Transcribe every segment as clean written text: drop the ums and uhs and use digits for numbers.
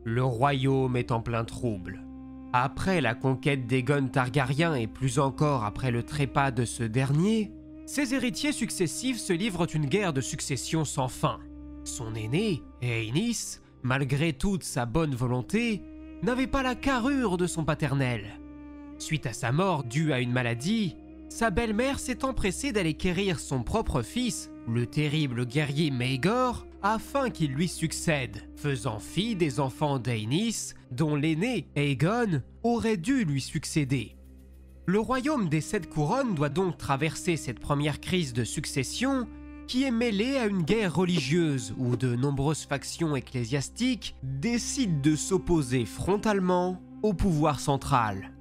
Le royaume est en plein trouble. Après la conquête d'Aegon Targaryen et plus encore après le trépas de ce dernier, ses héritiers successifs se livrent une guerre de succession sans fin. Son aîné, Rhaenys, malgré toute sa bonne volonté, n'avait pas la carrure de son paternel. Suite à sa mort due à une maladie, sa belle-mère s'est empressée d'aller quérir son propre fils, le terrible guerrier Maegor, afin qu'il lui succède, faisant fi des enfants d'Rhaenys, dont l'aîné, Aegon, aurait dû lui succéder. Le royaume des 7 couronnes doit donc traverser cette première crise de succession qui est mêlée à une guerre religieuse où de nombreuses factions ecclésiastiques décident de s'opposer frontalement au pouvoir central.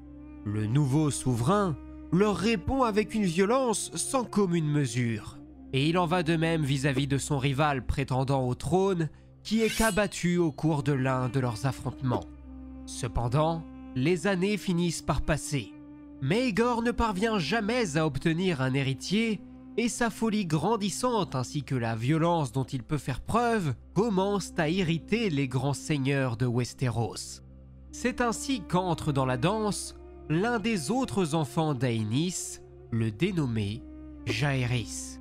Le nouveau souverain leur répond avec une violence sans commune mesure. Et il en va de même vis-à-vis de son rival prétendant au trône qui est abattu au cours de l'un de leurs affrontements. Cependant, les années finissent par passer. Maegor ne parvient jamais à obtenir un héritier et sa folie grandissante ainsi que la violence dont il peut faire preuve commencent à irriter les grands seigneurs de Westeros. C'est ainsi qu'entre dans la danse l'un des autres enfants d'Rhaenys, le dénommé Jaehaerys.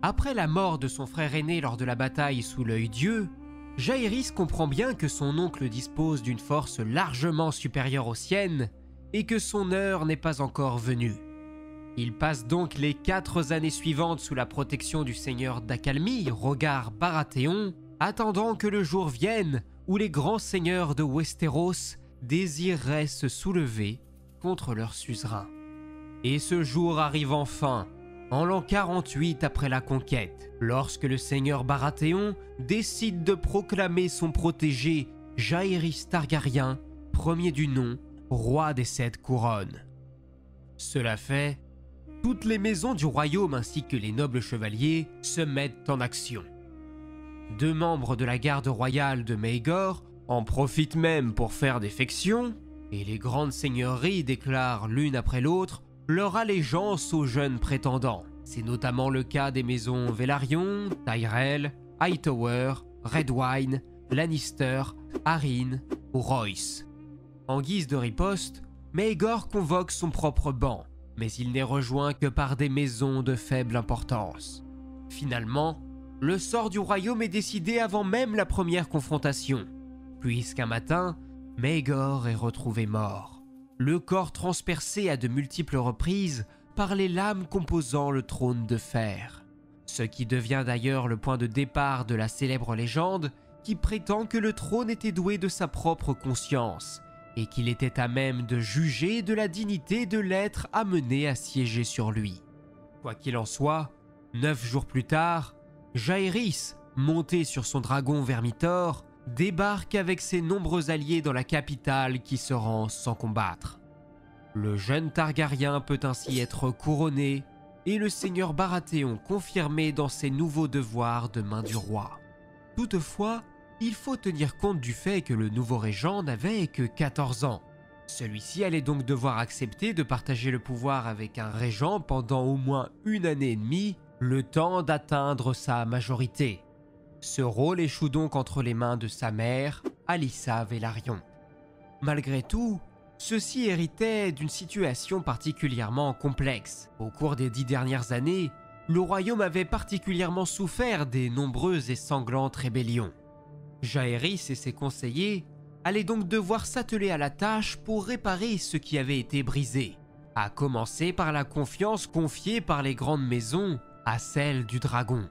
Après la mort de son frère aîné lors de la bataille sous l'œil Dieu, Jaehaerys comprend bien que son oncle dispose d'une force largement supérieure aux siennes et que son heure n'est pas encore venue. Il passe donc les 4 années suivantes sous la protection du seigneur d'Accalmie, Rhogar Baratheon, attendant que le jour vienne où les grands seigneurs de Westeros désireraient se soulever contre leur suzerain. Et ce jour arrive enfin, en l'an 48 après la conquête, lorsque le seigneur Baratheon décide de proclamer son protégé Jaehaerys Targaryen, premier du nom, roi des 7 couronnes. Cela fait, toutes les maisons du royaume ainsi que les nobles chevaliers se mettent en action. 2 membres de la garde royale de Maegor en profitent même pour faire défection, et les grandes seigneuries déclarent l'une après l'autre leur allégeance aux jeunes prétendants. C'est notamment le cas des maisons Velaryon, Tyrell, Hightower, Redwyne, Lannister, Arryn ou Royce. En guise de riposte, Maegor convoque son propre banc, mais il n'est rejoint que par des maisons de faible importance. Finalement, le sort du royaume est décidé avant même la première confrontation, puisqu'un matin, Maegor est retrouvé mort, le corps transpercé à de multiples reprises par les lames composant le trône de fer. Ce qui devient d'ailleurs le point de départ de la célèbre légende qui prétend que le trône était doué de sa propre conscience et qu'il était à même de juger de la dignité de l'être amené à siéger sur lui. Quoi qu'il en soit, 9 jours plus tard, Jaehaerys, monté sur son dragon Vermithor, débarque avec ses nombreux alliés dans la capitale qui se rend sans combattre. Le jeune Targaryen peut ainsi être couronné et le seigneur Baratheon confirmé dans ses nouveaux devoirs de main du roi. Toutefois, il faut tenir compte du fait que le nouveau régent n'avait que 14 ans. Celui-ci allait donc devoir accepter de partager le pouvoir avec un régent pendant au moins 1 année et demie, le temps d'atteindre sa majorité. Ce rôle échoue donc entre les mains de sa mère, Alyssa Velaryon. Malgré tout, ceux-ci héritaient d'une situation particulièrement complexe. Au cours des 10 dernières années, le royaume avait particulièrement souffert des nombreuses et sanglantes rébellions. Jaehaerys et ses conseillers allaient donc devoir s'atteler à la tâche pour réparer ce qui avait été brisé, à commencer par la confiance confiée par les grandes maisons à celle du dragon.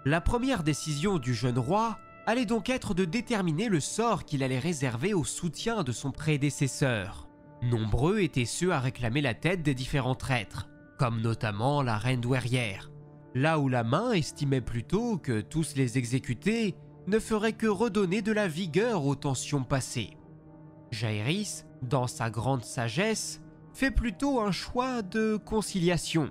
La première décision du jeune roi allait donc être de déterminer le sort qu'il allait réserver au soutien de son prédécesseur. Nombreux étaient ceux à réclamer la tête des différents traîtres, comme notamment la reine douairière, là où la main estimait plutôt que tous les exécutés ne feraient que redonner de la vigueur aux tensions passées. Jaehaerys, dans sa grande sagesse, fait plutôt un choix de conciliation.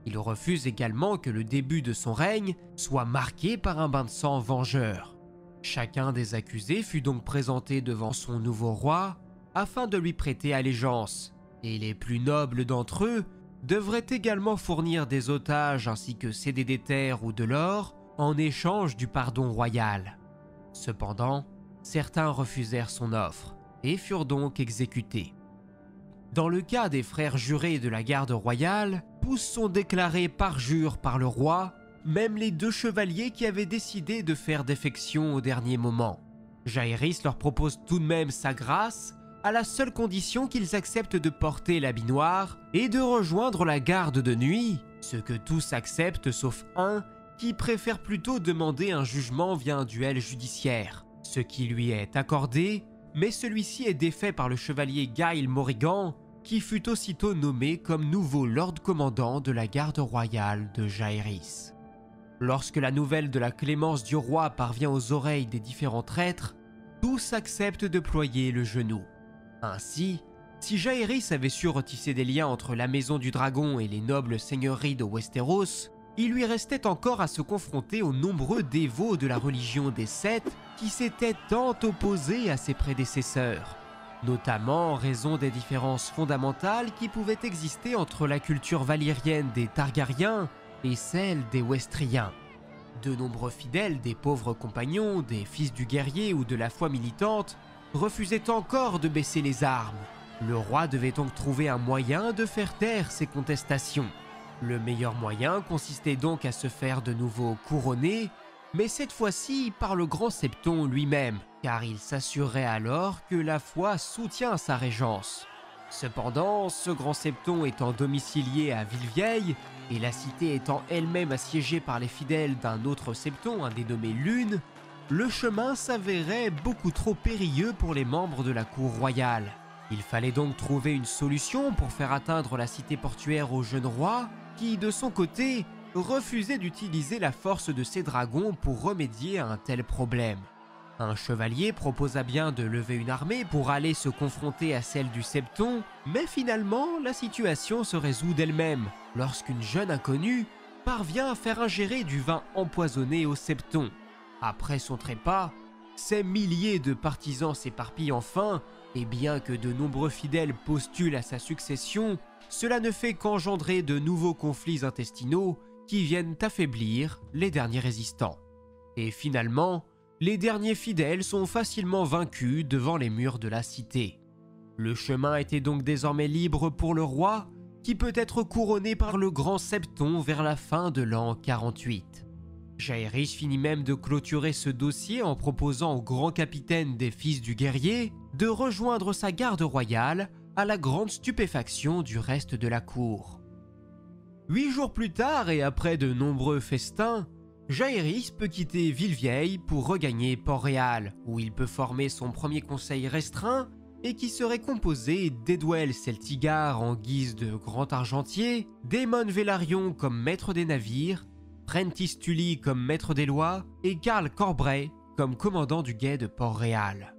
Il refuse également que le début de son règne soit marqué par un bain de sang vengeur. Chacun des accusés fut donc présenté devant son nouveau roi afin de lui prêter allégeance, et les plus nobles d'entre eux devraient également fournir des otages ainsi que céder des terres ou de l'or en échange du pardon royal. Cependant, Certains refusèrent son offre et furent donc exécutés. Dans le cas des frères jurés de la garde royale, tous sont déclarés parjure par le roi, même les 2 chevaliers qui avaient décidé de faire défection au dernier moment. Jaehaerys leur propose tout de même sa grâce, à la seule condition qu'ils acceptent de porter l'habit noir et de rejoindre la garde de nuit, ce que tous acceptent sauf un qui préfère plutôt demander un jugement via un duel judiciaire, ce qui lui est accordé, mais celui-ci est défait par le chevalier Gail Morrigan, qui fut aussitôt nommé comme nouveau Lord Commandant de la garde royale de Jaehaerys. Lorsque la nouvelle de la clémence du roi parvient aux oreilles des différents traîtres, tous acceptent de ployer le genou. Ainsi, si Jaehaerys avait su retisser des liens entre la Maison du Dragon et les nobles seigneuries de Westeros, il lui restait encore à se confronter aux nombreux dévots de la religion des Sept qui s'étaient tant opposés à ses prédécesseurs, notamment en raison des différences fondamentales qui pouvaient exister entre la culture valyrienne des Targaryens et celle des Westriens. De nombreux fidèles des pauvres compagnons, des fils du guerrier ou de la foi militante refusaient encore de baisser les armes. Le roi devait donc trouver un moyen de faire taire ces contestations. Le meilleur moyen consistait donc à se faire de nouveau couronner, mais cette fois-ci par le grand Septon lui-même, car il s'assurerait alors que la foi soutient sa régence. Cependant, ce grand Septon étant domicilié à Villevieille, et la cité étant elle-même assiégée par les fidèles d'un autre Septon, un dénommé Lune, le chemin s'avérait beaucoup trop périlleux pour les membres de la cour royale. Il fallait donc trouver une solution pour faire atteindre la cité portuaire au jeune roi, qui, de son côté, refusait d'utiliser la force de ses dragons pour remédier à un tel problème. Un chevalier proposa bien de lever une armée pour aller se confronter à celle du Septon, mais finalement, la situation se résout d'elle-même, lorsqu'une jeune inconnue parvient à faire ingérer du vin empoisonné au Septon. Après son trépas, ces milliers de partisans s'éparpillent enfin, et bien que de nombreux fidèles postulent à sa succession, cela ne fait qu'engendrer de nouveaux conflits intestinaux qui viennent affaiblir les derniers résistants. Et finalement, les derniers fidèles sont facilement vaincus devant les murs de la cité. Le chemin était donc désormais libre pour le roi, qui peut être couronné par le grand Septon vers la fin de l'an 48. Jaehaerys finit même de clôturer ce dossier en proposant au grand capitaine des fils du guerrier de rejoindre sa garde royale, à la grande stupéfaction du reste de la cour. 8 jours plus tard et après de nombreux festins, Jaehaerys peut quitter Villevieille pour regagner Port-Réal, où il peut former son premier conseil restreint et qui serait composé d'Edwell Celtigar en guise de grand argentier, Daemon Velaryon comme maître des navires, Prentice Tully comme maître des lois et Karl Corbray comme commandant du guet de Port-Réal.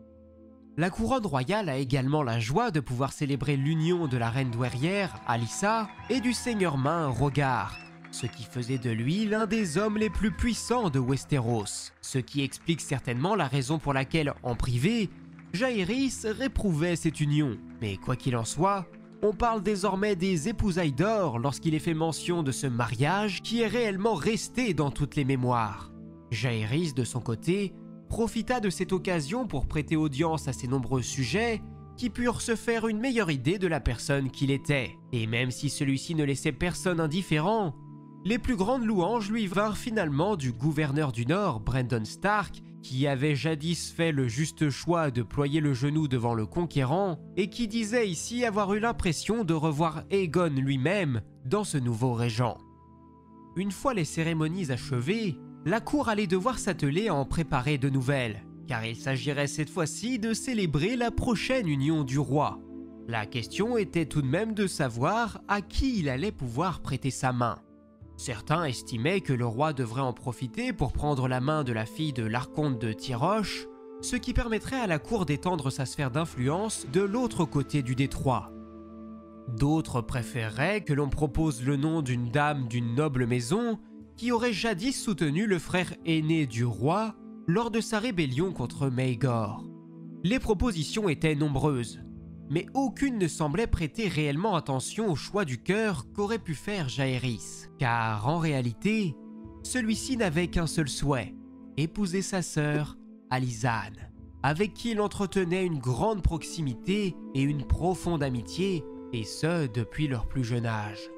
La couronne royale a également la joie de pouvoir célébrer l'union de la reine douairière, Alyssa, et du seigneur main, Rogar, ce qui faisait de lui l'un des hommes les plus puissants de Westeros, ce qui explique certainement la raison pour laquelle, en privé, Jaehaerys réprouvait cette union. Mais quoi qu'il en soit, on parle désormais des épousailles d'or lorsqu'il est fait mention de ce mariage qui est réellement resté dans toutes les mémoires. Jaehaerys, de son côté, profita de cette occasion pour prêter audience à ses nombreux sujets qui purent se faire une meilleure idée de la personne qu'il était. Et même si celui-ci ne laissait personne indifférent, les plus grandes louanges lui vinrent finalement du gouverneur du Nord, Brandon Stark, qui avait jadis fait le juste choix de ployer le genou devant le conquérant et qui disait ici avoir eu l'impression de revoir Aegon lui-même dans ce nouveau régent. Une fois les cérémonies achevées, la cour allait devoir s'atteler à en préparer de nouvelles, car il s'agirait cette fois-ci de célébrer la prochaine union du roi. La question était tout de même de savoir à qui il allait pouvoir prêter sa main. Certains estimaient que le roi devrait en profiter pour prendre la main de la fille de l'archonte de Tyroche, ce qui permettrait à la cour d'étendre sa sphère d'influence de l'autre côté du détroit. D'autres préféreraient que l'on propose le nom d'une dame d'une noble maison qui aurait jadis soutenu le frère aîné du roi lors de sa rébellion contre Maegor. Les propositions étaient nombreuses, mais aucune ne semblait prêter réellement attention au choix du cœur qu'aurait pu faire Jaehaerys, car en réalité, celui-ci n'avait qu'un seul souhait, épouser sa sœur, Alysanne. avec qui il entretenait une grande proximité et une profonde amitié, et ce depuis leur plus jeune âge.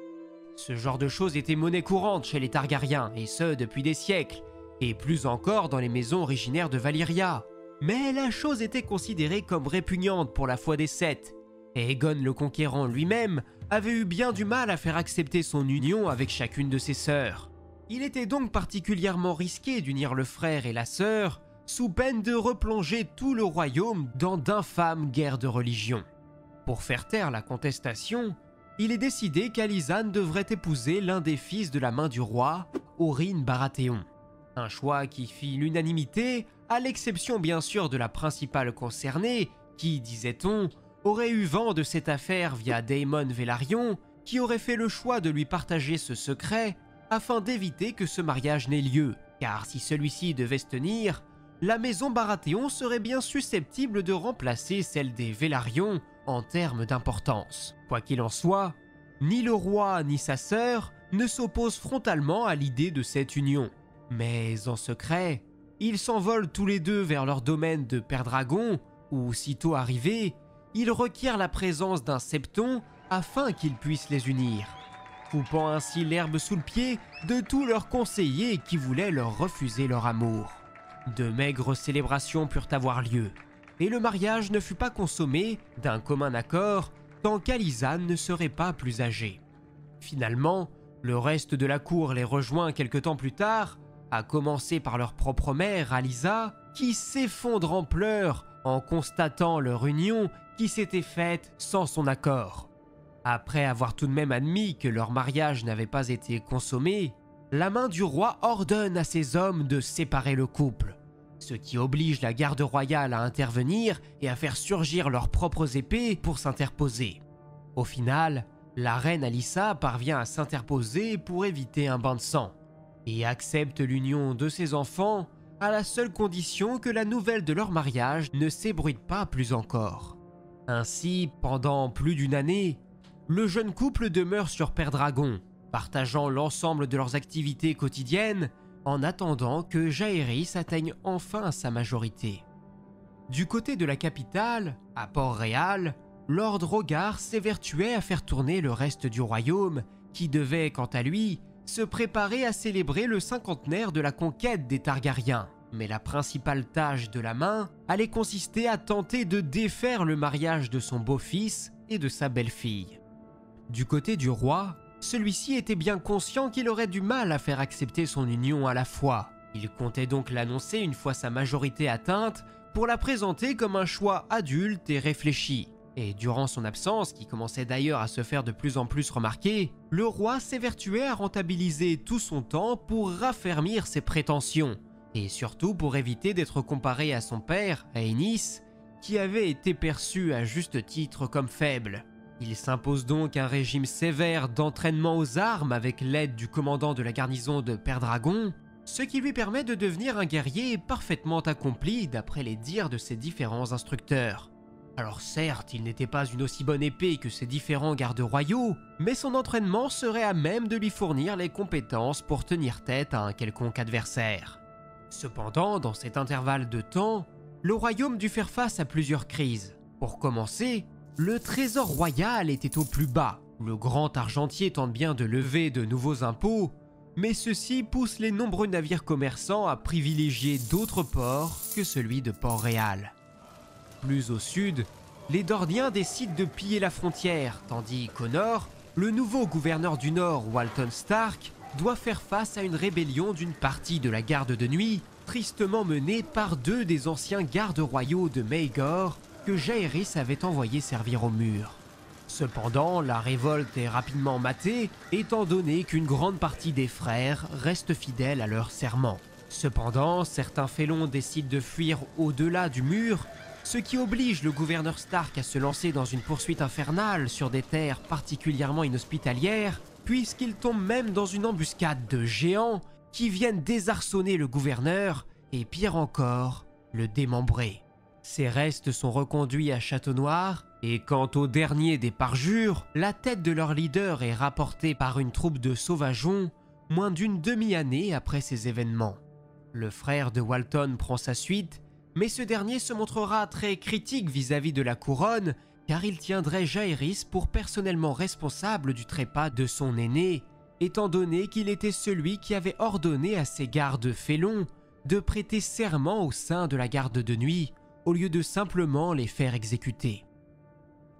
Ce genre de choses était monnaie courante chez les Targaryens, et ce depuis des siècles, et plus encore dans les maisons originaires de Valyria. Mais la chose était considérée comme répugnante pour la foi des Sept, et Aegon le Conquérant lui-même avait eu bien du mal à faire accepter son union avec chacune de ses sœurs. Il était donc particulièrement risqué d'unir le frère et la sœur, sous peine de replonger tout le royaume dans d'infâmes guerres de religion. Pour faire taire la contestation, il est décidé qu'Alysanne devrait épouser l'un des fils de la main du roi, Oryn Baratheon. Un choix qui fit l'unanimité, à l'exception bien sûr de la principale concernée, qui, disait-on, aurait eu vent de cette affaire via Daemon Velaryon, qui aurait fait le choix de lui partager ce secret afin d'éviter que ce mariage n'ait lieu, car si celui-ci devait se tenir, la maison Baratheon serait bien susceptible de remplacer celle des Velaryon en termes d'importance. Quoi qu'il en soit, ni le roi ni sa sœur ne s'opposent frontalement à l'idée de cette union. Mais en secret, ils s'envolent tous les deux vers leur domaine de Pendragon, où, sitôt arrivés, ils requièrent la présence d'un septon afin qu'ils puissent les unir, coupant ainsi l'herbe sous le pied de tous leurs conseillers qui voulaient leur refuser leur amour. De maigres célébrations purent avoir lieu, et le mariage ne fut pas consommé d'un commun accord tant qu'Alysanne ne serait pas plus âgée. Finalement, le reste de la cour les rejoint quelque temps plus tard, à commencer par leur propre mère, Alysa, qui s'effondre en pleurs en constatant leur union qui s'était faite sans son accord. Après avoir tout de même admis que leur mariage n'avait pas été consommé, la main du roi ordonne à ses hommes de séparer le couple, ce qui oblige la garde royale à intervenir et à faire surgir leurs propres épées pour s'interposer. Au final, la reine Alyssa parvient à s'interposer pour éviter un bain de sang, et accepte l'union de ses enfants à la seule condition que la nouvelle de leur mariage ne s'ébruite pas plus encore. Ainsi, pendant plus d'une année, le jeune couple demeure sur Pendragon, partageant l'ensemble de leurs activités quotidiennes en attendant que Jaehaerys atteigne enfin sa majorité. Du côté de la capitale, à Port-Réal, Lord Rogar s'évertuait à faire tourner le reste du royaume, qui devait, quant à lui, se préparer à célébrer le cinquantenaire de la conquête des Targaryens. Mais la principale tâche de la main allait consister à tenter de défaire le mariage de son beau-fils et de sa belle-fille. Du côté du roi, celui-ci était bien conscient qu'il aurait du mal à faire accepter son union à la fois. Il comptait donc l'annoncer une fois sa majorité atteinte pour la présenter comme un choix adulte et réfléchi. Et durant son absence, qui commençait d'ailleurs à se faire de plus en plus remarquer, le roi s'évertuait à rentabiliser tout son temps pour raffermir ses prétentions, et surtout pour éviter d'être comparé à son père, Aenys, qui avait été perçu à juste titre comme faible. Il s'impose donc un régime sévère d'entraînement aux armes avec l'aide du commandant de la garnison de Pendragon, ce qui lui permet de devenir un guerrier parfaitement accompli d'après les dires de ses différents instructeurs. Alors certes, il n'était pas une aussi bonne épée que ses différents gardes royaux, mais son entraînement serait à même de lui fournir les compétences pour tenir tête à un quelconque adversaire. Cependant, dans cet intervalle de temps, le royaume dut faire face à plusieurs crises. Pour commencer, le trésor royal était au plus bas. Le grand argentier tente bien de lever de nouveaux impôts, mais ceci pousse les nombreux navires commerçants à privilégier d'autres ports que celui de Port-Réal. Plus au sud, les Dorniens décident de piller la frontière, tandis qu'au nord, le nouveau gouverneur du Nord, Walton Stark, doit faire face à une rébellion d'une partie de la garde de nuit, tristement menée par deux des anciens gardes royaux de Maegor que Jaehaerys avait envoyé servir au mur. Cependant, la révolte est rapidement matée, étant donné qu'une grande partie des frères restent fidèles à leur serment. Cependant, certains félons décident de fuir au-delà du mur, ce qui oblige le gouverneur Stark à se lancer dans une poursuite infernale sur des terres particulièrement inhospitalières, puisqu'il tombe même dans une embuscade de géants qui viennent désarçonner le gouverneur et, pire encore, le démembrer. Ses restes sont reconduits à Château-Noir, et quant au dernier des parjures, la tête de leur leader est rapportée par une troupe de sauvageons moins d'une demi-année après ces événements. Le frère de Walton prend sa suite, Mais ce dernier se montrera très critique vis-à-vis de la couronne, car il tiendrait Jaehaerys pour personnellement responsable du trépas de son aîné, étant donné qu'il était celui qui avait ordonné à ses gardes félons de prêter serment au sein de la garde de nuit, au lieu de simplement les faire exécuter.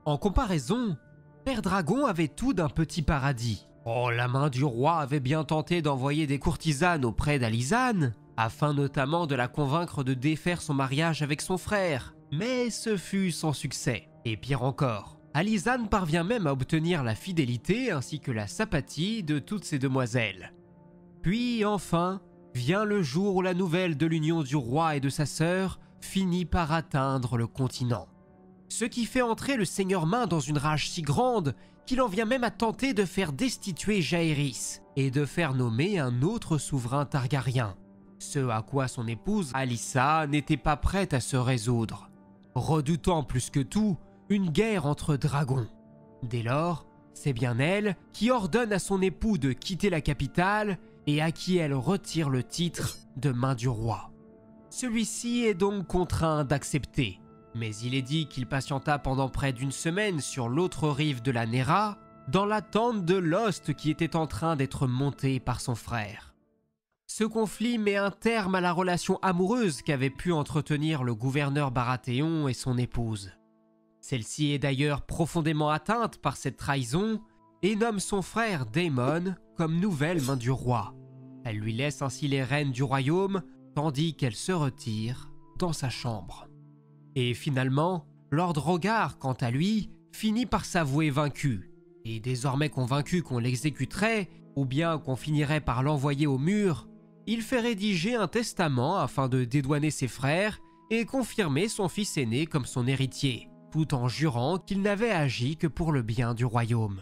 En comparaison, Père Dragon avait tout d'un petit paradis. Oh, la main du roi avait bien tenté d'envoyer des courtisanes auprès d'Alizane, afin notamment de la convaincre de défaire son mariage avec son frère, mais ce fut sans succès. Et pire encore, Alizane parvient même à obtenir la fidélité ainsi que la sympathie de toutes ces demoiselles. Puis enfin, vient le jour où la nouvelle de l'union du roi et de sa sœur finit par atteindre le continent. Ce qui fait entrer le seigneur Main dans une rage si grande qu'il en vient même à tenter de faire destituer Jaehaerys et de faire nommer un autre souverain targaryen. Ce à quoi son épouse Alyssa n'était pas prête à se résoudre, redoutant plus que tout une guerre entre dragons. Dès lors, c'est bien elle qui ordonne à son époux de quitter la capitale et à qui elle retire le titre de Main du roi. Celui-ci est donc contraint d'accepter, mais il est dit qu'il patienta pendant près d'une semaine sur l'autre rive de la Nera, dans l'attente de l'ost qui était en train d'être monté par son frère. Ce conflit met un terme à la relation amoureuse qu'avaient pu entretenir le gouverneur Baratheon et son épouse. Celle-ci est d'ailleurs profondément atteinte par cette trahison et nomme son frère Daemon comme nouvelle main du roi. Elle lui laisse ainsi les rênes du royaume, tandis qu'elle se retire dans sa chambre. Et finalement, Lord Rogar, quant à lui, finit par s'avouer vaincu. Et désormais convaincu qu'on l'exécuterait, ou bien qu'on finirait par l'envoyer au mur, il fait rédiger un testament afin de dédouaner ses frères et confirmer son fils aîné comme son héritier, tout en jurant qu'il n'avait agi que pour le bien du royaume.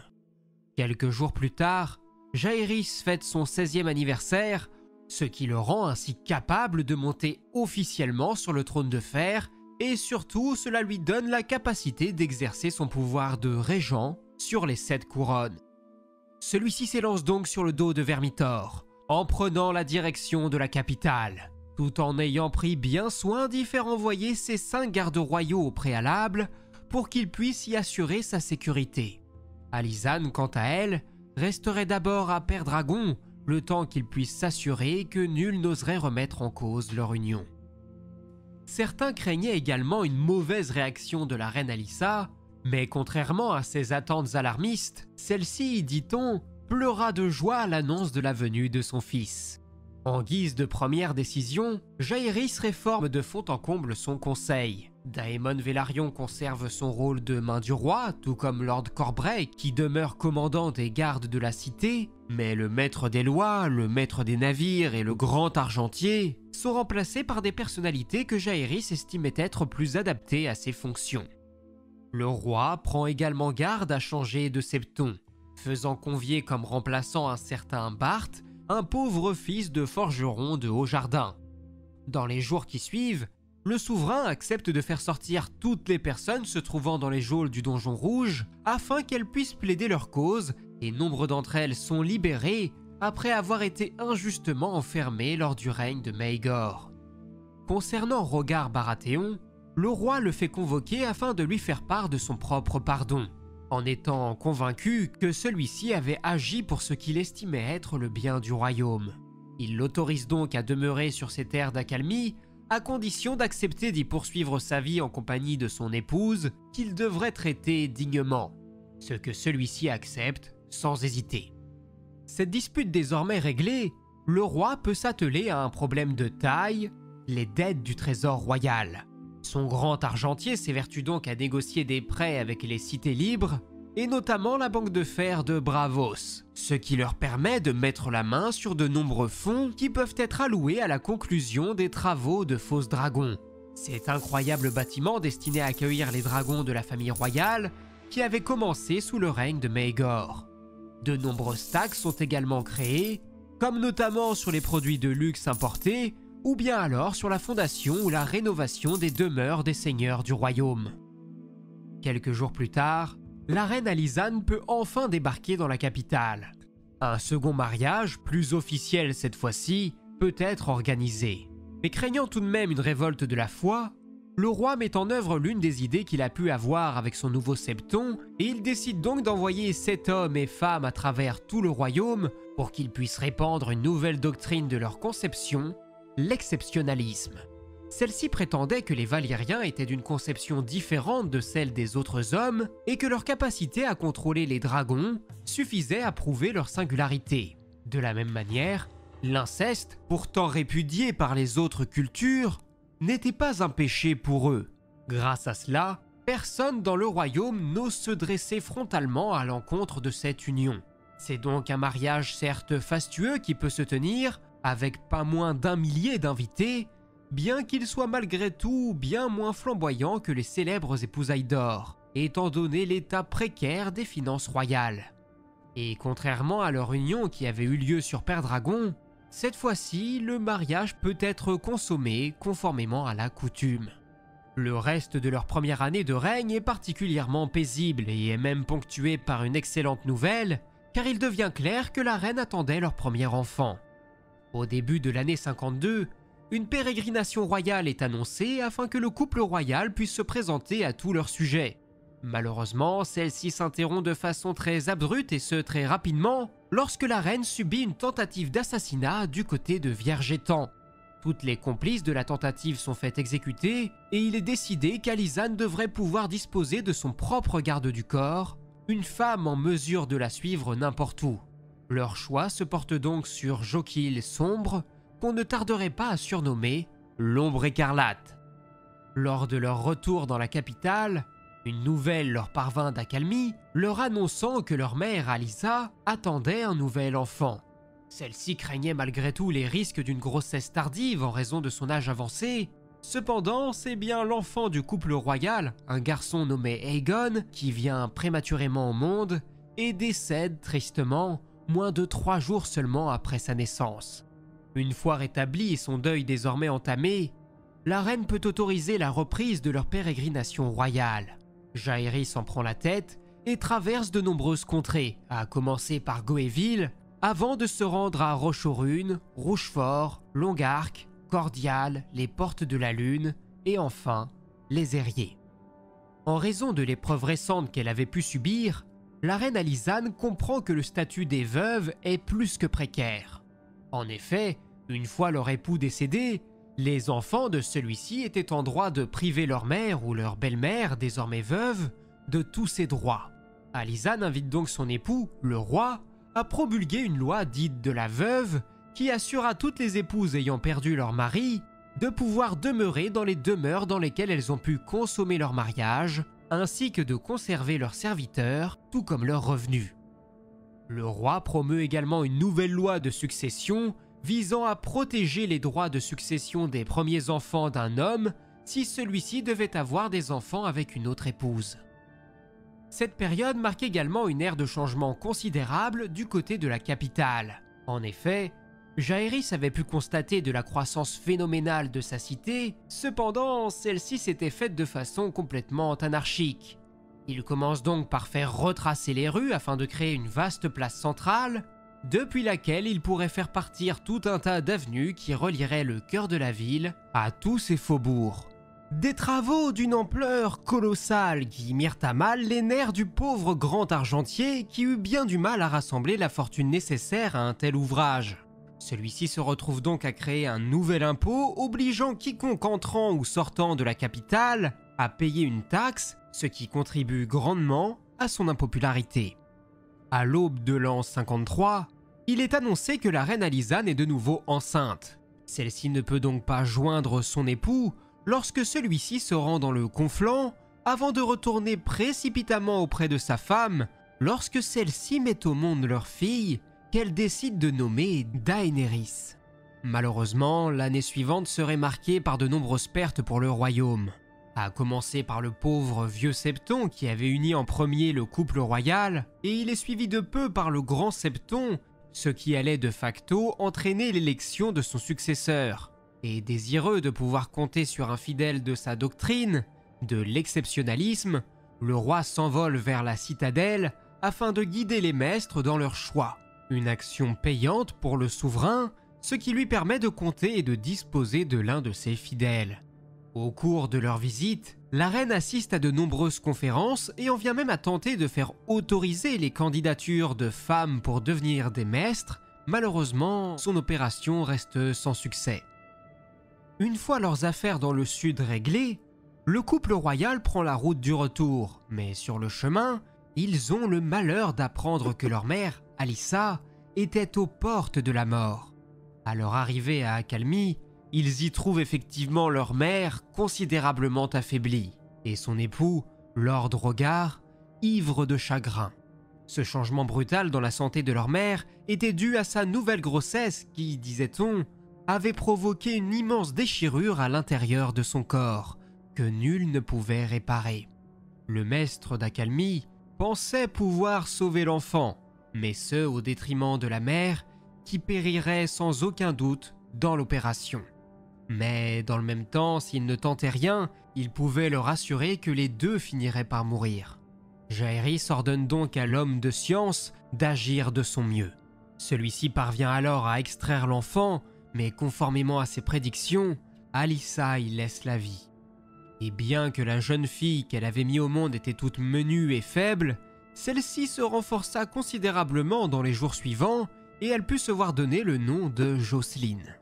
Quelques jours plus tard, Jaehaerys fête son 16e anniversaire, ce qui le rend ainsi capable de monter officiellement sur le trône de fer, et surtout cela lui donne la capacité d'exercer son pouvoir de régent sur les 7 couronnes. Celui-ci s'élance donc sur le dos de Vermithor, en prenant la direction de la capitale, tout en ayant pris bien soin d'y faire envoyer ses 5 gardes royaux au préalable pour qu'il puisse y assurer sa sécurité. Alysanne, quant à elle, resterait d'abord à Père Dragon, le temps qu'il puisse s'assurer que nul n'oserait remettre en cause leur union. Certains craignaient également une mauvaise réaction de la reine Alyssa, mais contrairement à ses attentes alarmistes, celle-ci, dit-on, pleura de joie à l'annonce de la venue de son fils. En guise de première décision, Jaehaerys réforme de fond en comble son conseil. Daemon Velaryon conserve son rôle de main du roi, tout comme Lord Corbray qui demeure commandant des gardes de la cité, mais le maître des lois, le maître des navires et le grand argentier sont remplacés par des personnalités que Jaehaerys estimait être plus adaptées à ses fonctions. Le roi prend également garde à changer de septon, faisant convier comme remplaçant un certain Bart, un pauvre fils de forgeron de Haut-Jardin. Dans les jours qui suivent, le souverain accepte de faire sortir toutes les personnes se trouvant dans les geôles du Donjon Rouge afin qu'elles puissent plaider leur cause, et nombre d'entre elles sont libérées après avoir été injustement enfermées lors du règne de Maegor. Concernant Rogar Baratheon, le roi le fait convoquer afin de lui faire part de son propre pardon, en étant convaincu que celui-ci avait agi pour ce qu'il estimait être le bien du royaume. Il l'autorise donc à demeurer sur ses terres d'accalmie, à condition d'accepter d'y poursuivre sa vie en compagnie de son épouse, qu'il devrait traiter dignement, ce que celui-ci accepte sans hésiter. Cette dispute désormais réglée, le roi peut s'atteler à un problème de taille, les dettes du trésor royal. Son grand argentier s'évertue donc à négocier des prêts avec les cités libres, et notamment la banque de fer de Braavos, ce qui leur permet de mettre la main sur de nombreux fonds qui peuvent être alloués à la conclusion des travaux de Fosse Dragon. Cet incroyable bâtiment destiné à accueillir les dragons de la famille royale qui avait commencé sous le règne de Maegor. De nombreuses taxes sont également créées, comme notamment sur les produits de luxe importés, ou bien alors sur la fondation ou la rénovation des demeures des seigneurs du royaume. Quelques jours plus tard, la reine Alysanne peut enfin débarquer dans la capitale. Un second mariage, plus officiel cette fois-ci, peut être organisé. Mais craignant tout de même une révolte de la foi, le roi met en œuvre l'une des idées qu'il a pu avoir avec son nouveau septon et il décide donc d'envoyer 7 hommes et femmes à travers tout le royaume pour qu'ils puissent répandre une nouvelle doctrine de leur conception, l'exceptionnalisme. Celle-ci prétendait que les Valyriens étaient d'une conception différente de celle des autres hommes et que leur capacité à contrôler les dragons suffisait à prouver leur singularité. De la même manière, l'inceste, pourtant répudié par les autres cultures, n'était pas un péché pour eux. Grâce à cela, personne dans le royaume n'ose se dresser frontalement à l'encontre de cette union. C'est donc un mariage certes fastueux qui peut se tenir, avec pas moins d'1 millier d'invités, bien qu'il soit malgré tout bien moins flamboyant que les célèbres épousailles d'or, étant donné l'état précaire des finances royales. Et contrairement à leur union qui avait eu lieu sur Pendragon, cette fois-ci, le mariage peut être consommé conformément à la coutume. Le reste de leur première année de règne est particulièrement paisible et est même ponctué par une excellente nouvelle, car il devient clair que la reine attendait leur premier enfant. Au début de l'année 52, une pérégrination royale est annoncée afin que le couple royal puisse se présenter à tous leurs sujets. Malheureusement, celle-ci s'interrompt de façon très abrupte et ce très rapidement, lorsque la reine subit une tentative d'assassinat du côté de Viergétan. Toutes les complices de la tentative sont faites exécuter et il est décidé qu'Alizane devrait pouvoir disposer de son propre garde du corps, une femme en mesure de la suivre n'importe où. Leur choix se porte donc sur Jokil Sombre, qu'on ne tarderait pas à surnommer l'Ombre Écarlate. Lors de leur retour dans la capitale, une nouvelle leur parvint d'Accalmie, leur annonçant que leur mère Alysa attendait un nouvel enfant. Celle-ci craignait malgré tout les risques d'une grossesse tardive en raison de son âge avancé. Cependant, c'est bien l'enfant du couple royal, un garçon nommé Aegon, qui vient prématurément au monde et décède tristement, moins de 3 jours seulement après sa naissance. Une fois rétabli et son deuil désormais entamé, la reine peut autoriser la reprise de leur pérégrination royale. Jaehaerys en prend la tête et traverse de nombreuses contrées, à commencer par Goéville, avant de se rendre à Rochorune, Rochefort, Longarc, Cordial, les Portes de la Lune et enfin les Airiers. En raison de l'épreuve récente qu'elle avait pu subir, la reine Alysanne comprend que le statut des veuves est plus que précaire. En effet, une fois leur époux décédé, les enfants de celui-ci étaient en droit de priver leur mère ou leur belle-mère, désormais veuve, de tous ses droits. Alysanne invite donc son époux, le roi, à promulguer une loi dite de la veuve qui assure à toutes les épouses ayant perdu leur mari de pouvoir demeurer dans les demeures dans lesquelles elles ont pu consommer leur mariage, ainsi que de conserver leurs serviteurs, tout comme leurs revenus. Le roi promeut également une nouvelle loi de succession visant à protéger les droits de succession des premiers enfants d'un homme si celui-ci devait avoir des enfants avec une autre épouse. Cette période marque également une ère de changement considérable du côté de la capitale. En effet, Jaehaerys avait pu constater de la croissance phénoménale de sa cité, cependant celle-ci s'était faite de façon complètement anarchique. Il commence donc par faire retracer les rues afin de créer une vaste place centrale, depuis laquelle il pourrait faire partir tout un tas d'avenues qui relieraient le cœur de la ville à tous ses faubourgs. Des travaux d'une ampleur colossale qui mirent à mal les nerfs du pauvre grand argentier qui eut bien du mal à rassembler la fortune nécessaire à un tel ouvrage. Celui-ci se retrouve donc à créer un nouvel impôt obligeant quiconque entrant ou sortant de la capitale à payer une taxe, ce qui contribue grandement à son impopularité. À l'aube de l'an 53, il est annoncé que la reine Alysanne est de nouveau enceinte. Celle-ci ne peut donc pas joindre son époux lorsque celui-ci se rend dans le Conflent avant de retourner précipitamment auprès de sa femme lorsque celle-ci met au monde leur fille qu'elle décide de nommer Daenerys. Malheureusement, l'année suivante serait marquée par de nombreuses pertes pour le royaume. À commencer par le pauvre vieux Septon qui avait uni en premier le couple royal, et il est suivi de peu par le grand Septon, ce qui allait de facto entraîner l'élection de son successeur. Et désireux de pouvoir compter sur un fidèle de sa doctrine, de l'exceptionnalisme, le roi s'envole vers la citadelle afin de guider les maistres dans leur choix. Une action payante pour le souverain, ce qui lui permet de compter et de disposer de l'un de ses fidèles. Au cours de leur visite, la reine assiste à de nombreuses conférences et en vient même à tenter de faire autoriser les candidatures de femmes pour devenir des maîtres. Malheureusement, son opération reste sans succès. Une fois leurs affaires dans le sud réglées, le couple royal prend la route du retour, mais sur le chemin, ils ont le malheur d'apprendre que leur mère, Alyssa, était aux portes de la mort. À leur arrivée à Accalmie, ils y trouvent effectivement leur mère considérablement affaiblie et son époux, Lord Rogar, ivre de chagrin. Ce changement brutal dans la santé de leur mère était dû à sa nouvelle grossesse qui, disait-on, avait provoqué une immense déchirure à l'intérieur de son corps que nul ne pouvait réparer. Le maître d'Accalmie pensait pouvoir sauver l'enfant, mais ce au détriment de la mère qui périrait sans aucun doute dans l'opération. Mais dans le même temps, s'il ne tentait rien, il pouvait leur assurer que les deux finiraient par mourir. Jaehaerys ordonne donc à l'homme de science d'agir de son mieux. Celui-ci parvient alors à extraire l'enfant, mais conformément à ses prédictions, Alyssa y laisse la vie. Et bien que la jeune fille qu'elle avait mis au monde était toute menue et faible, celle-ci se renforça considérablement dans les jours suivants et elle put se voir donner le nom de Jocelyne.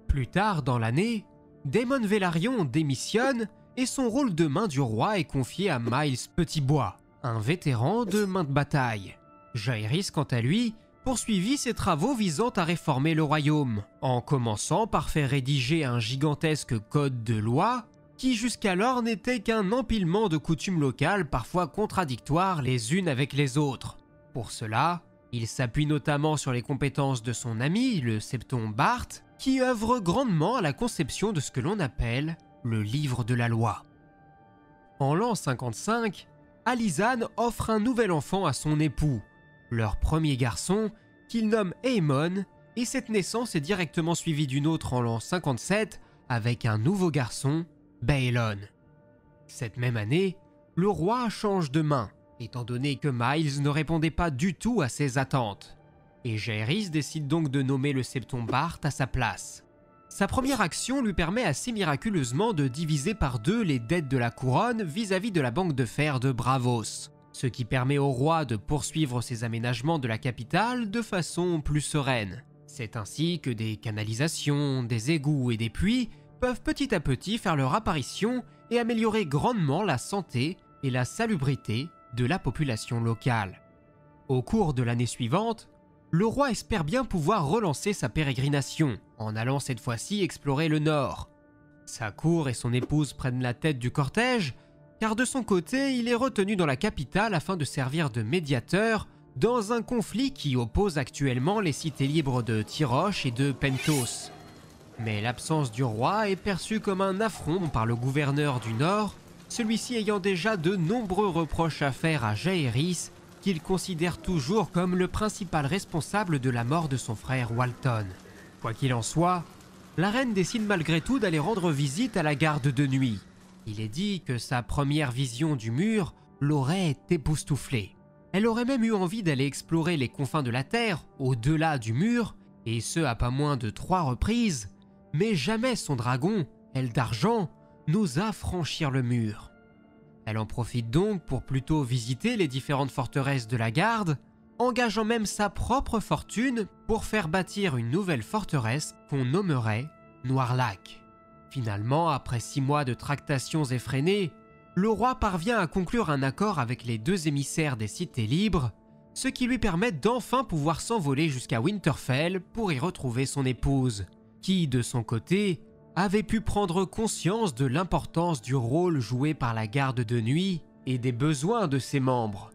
Plus tard dans l'année, Daemon Velaryon démissionne et son rôle de main du roi est confié à Miles Petitbois, un vétéran de main de bataille. Jaehaerys, quant à lui, poursuivit ses travaux visant à réformer le royaume, en commençant par faire rédiger un gigantesque code de loi qui jusqu'alors n'était qu'un empilement de coutumes locales parfois contradictoires les unes avec les autres. Pour cela, il s'appuie notamment sur les compétences de son ami, le Septon Bart, qui œuvre grandement à la conception de ce que l'on appelle le livre de la loi. En l'an 55, Alysanne offre un nouvel enfant à son époux, leur premier garçon, qu'il nomme Aemon, et cette naissance est directement suivie d'une autre en l'an 57 avec un nouveau garçon, Baelon. Cette même année, le roi change de main, étant donné que Miles ne répondait pas du tout à ses attentes, et Jaehaerys décide donc de nommer le Septon Bart à sa place. Sa première action lui permet assez miraculeusement de diviser par deux les dettes de la couronne vis-à-vis de la banque de fer de Braavos, ce qui permet au roi de poursuivre ses aménagements de la capitale de façon plus sereine. C'est ainsi que des canalisations, des égouts et des puits peuvent petit à petit faire leur apparition et améliorer grandement la santé et la salubrité de la population locale. Au cours de l'année suivante, le roi espère bien pouvoir relancer sa pérégrination, en allant cette fois-ci explorer le nord. Sa cour et son épouse prennent la tête du cortège, car de son côté, il est retenu dans la capitale afin de servir de médiateur dans un conflit qui oppose actuellement les cités libres de Tyrosh et de Pentos. Mais l'absence du roi est perçue comme un affront par le gouverneur du Nord, celui-ci ayant déjà de nombreux reproches à faire à Jaehaerys, qu'il considère toujours comme le principal responsable de la mort de son frère Walton. Quoi qu'il en soit, la reine décide malgré tout d'aller rendre visite à la garde de nuit. Il est dit que sa première vision du mur l'aurait époustouflée. Elle aurait même eu envie d'aller explorer les confins de la terre, au-delà du mur, et ce à pas moins de 3 reprises, mais jamais son dragon, Aile d'Argent, n'osa franchir le mur. Elle en profite donc pour plutôt visiter les différentes forteresses de la garde, engageant même sa propre fortune pour faire bâtir une nouvelle forteresse qu'on nommerait Noirlac. Finalement, après 6 mois de tractations effrénées, le roi parvient à conclure un accord avec les 2 émissaires des cités libres, ce qui lui permet d'enfin pouvoir s'envoler jusqu'à Winterfell pour y retrouver son épouse, qui, de son côté, avait pu prendre conscience de l'importance du rôle joué par la garde de nuit et des besoins de ses membres.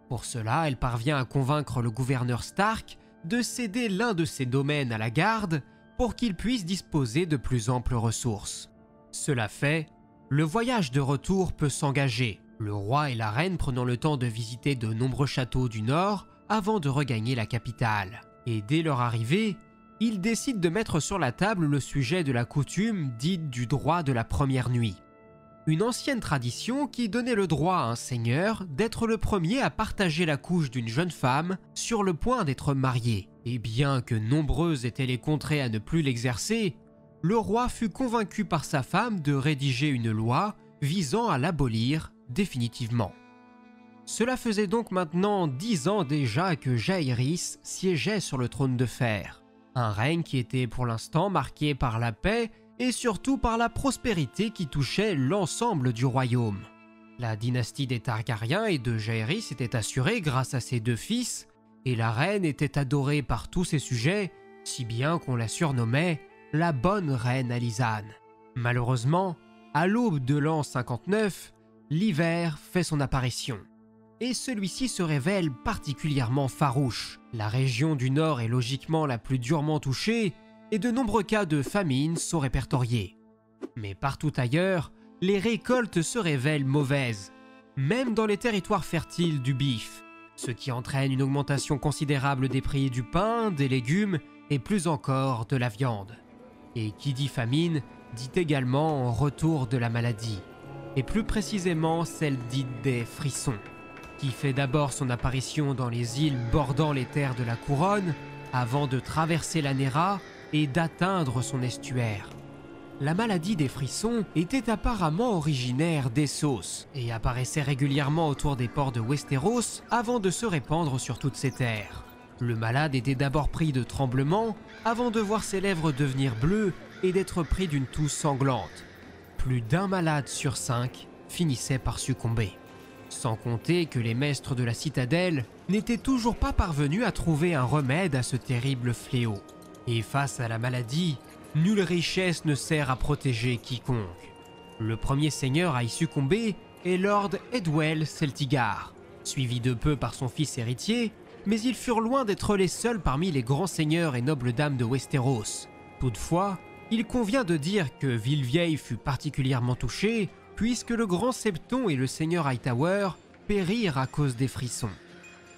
Pour cela, elle parvient à convaincre le gouverneur Stark de céder l'un de ses domaines à la garde pour qu'il puisse disposer de plus amples ressources. Cela fait, le voyage de retour peut s'engager, le roi et la reine prenant le temps de visiter de nombreux châteaux du nord avant de regagner la capitale. Et dès leur arrivée, ils décident de mettre sur la table le sujet de la coutume dite du droit de la première nuit. une ancienne tradition qui donnait le droit à un seigneur d'être le premier à partager la couche d'une jeune femme sur le point d'être mariée. Et bien que nombreuses étaient les contrées à ne plus l'exercer, le roi fut convaincu par sa femme de rédiger une loi visant à l'abolir définitivement. Cela faisait donc maintenant 10 ans déjà que Jaehaerys siégeait sur le trône de fer. Un règne qui était pour l'instant marqué par la paix et surtout par la prospérité qui touchait l'ensemble du royaume. La dynastie des Targaryens et de Jaehaerys était assurée grâce à ses 2 fils, et la reine était adorée par tous ses sujets, si bien qu'on la surnommait la bonne reine Alysanne. Malheureusement, à l'aube de l'an 59, l'hiver fait son apparition. Et celui-ci se révèle particulièrement farouche. La région du Nord est logiquement la plus durement touchée, et de nombreux cas de famine sont répertoriés. Mais partout ailleurs, les récoltes se révèlent mauvaises, même dans les territoires fertiles du Bif, ce qui entraîne une augmentation considérable des prix du pain, des légumes et plus encore de la viande. Et qui dit famine, dit également retour de la maladie, et plus précisément celle dite des frissons, qui fait d'abord son apparition dans les îles bordant les terres de la couronne, avant de traverser la Nera et d'atteindre son estuaire. La maladie des frissons était apparemment originaire d'Essos et apparaissait régulièrement autour des ports de Westeros avant de se répandre sur toutes ces terres. Le malade était d'abord pris de tremblements avant de voir ses lèvres devenir bleues et d'être pris d'une toux sanglante. Plus d'un malade sur 5 finissait par succomber. Sans compter que les maîtres de la citadelle n'étaient toujours pas parvenus à trouver un remède à ce terrible fléau. Et face à la maladie, nulle richesse ne sert à protéger quiconque. Le premier seigneur à y succomber est Lord Edwell Celtigar, suivi de peu par son fils héritier, mais ils furent loin d'être les seuls parmi les grands seigneurs et nobles dames de Westeros. Toutefois, il convient de dire que Villevieille fut particulièrement touché, puisque le grand Septon et le seigneur Hightower périrent à cause des frissons.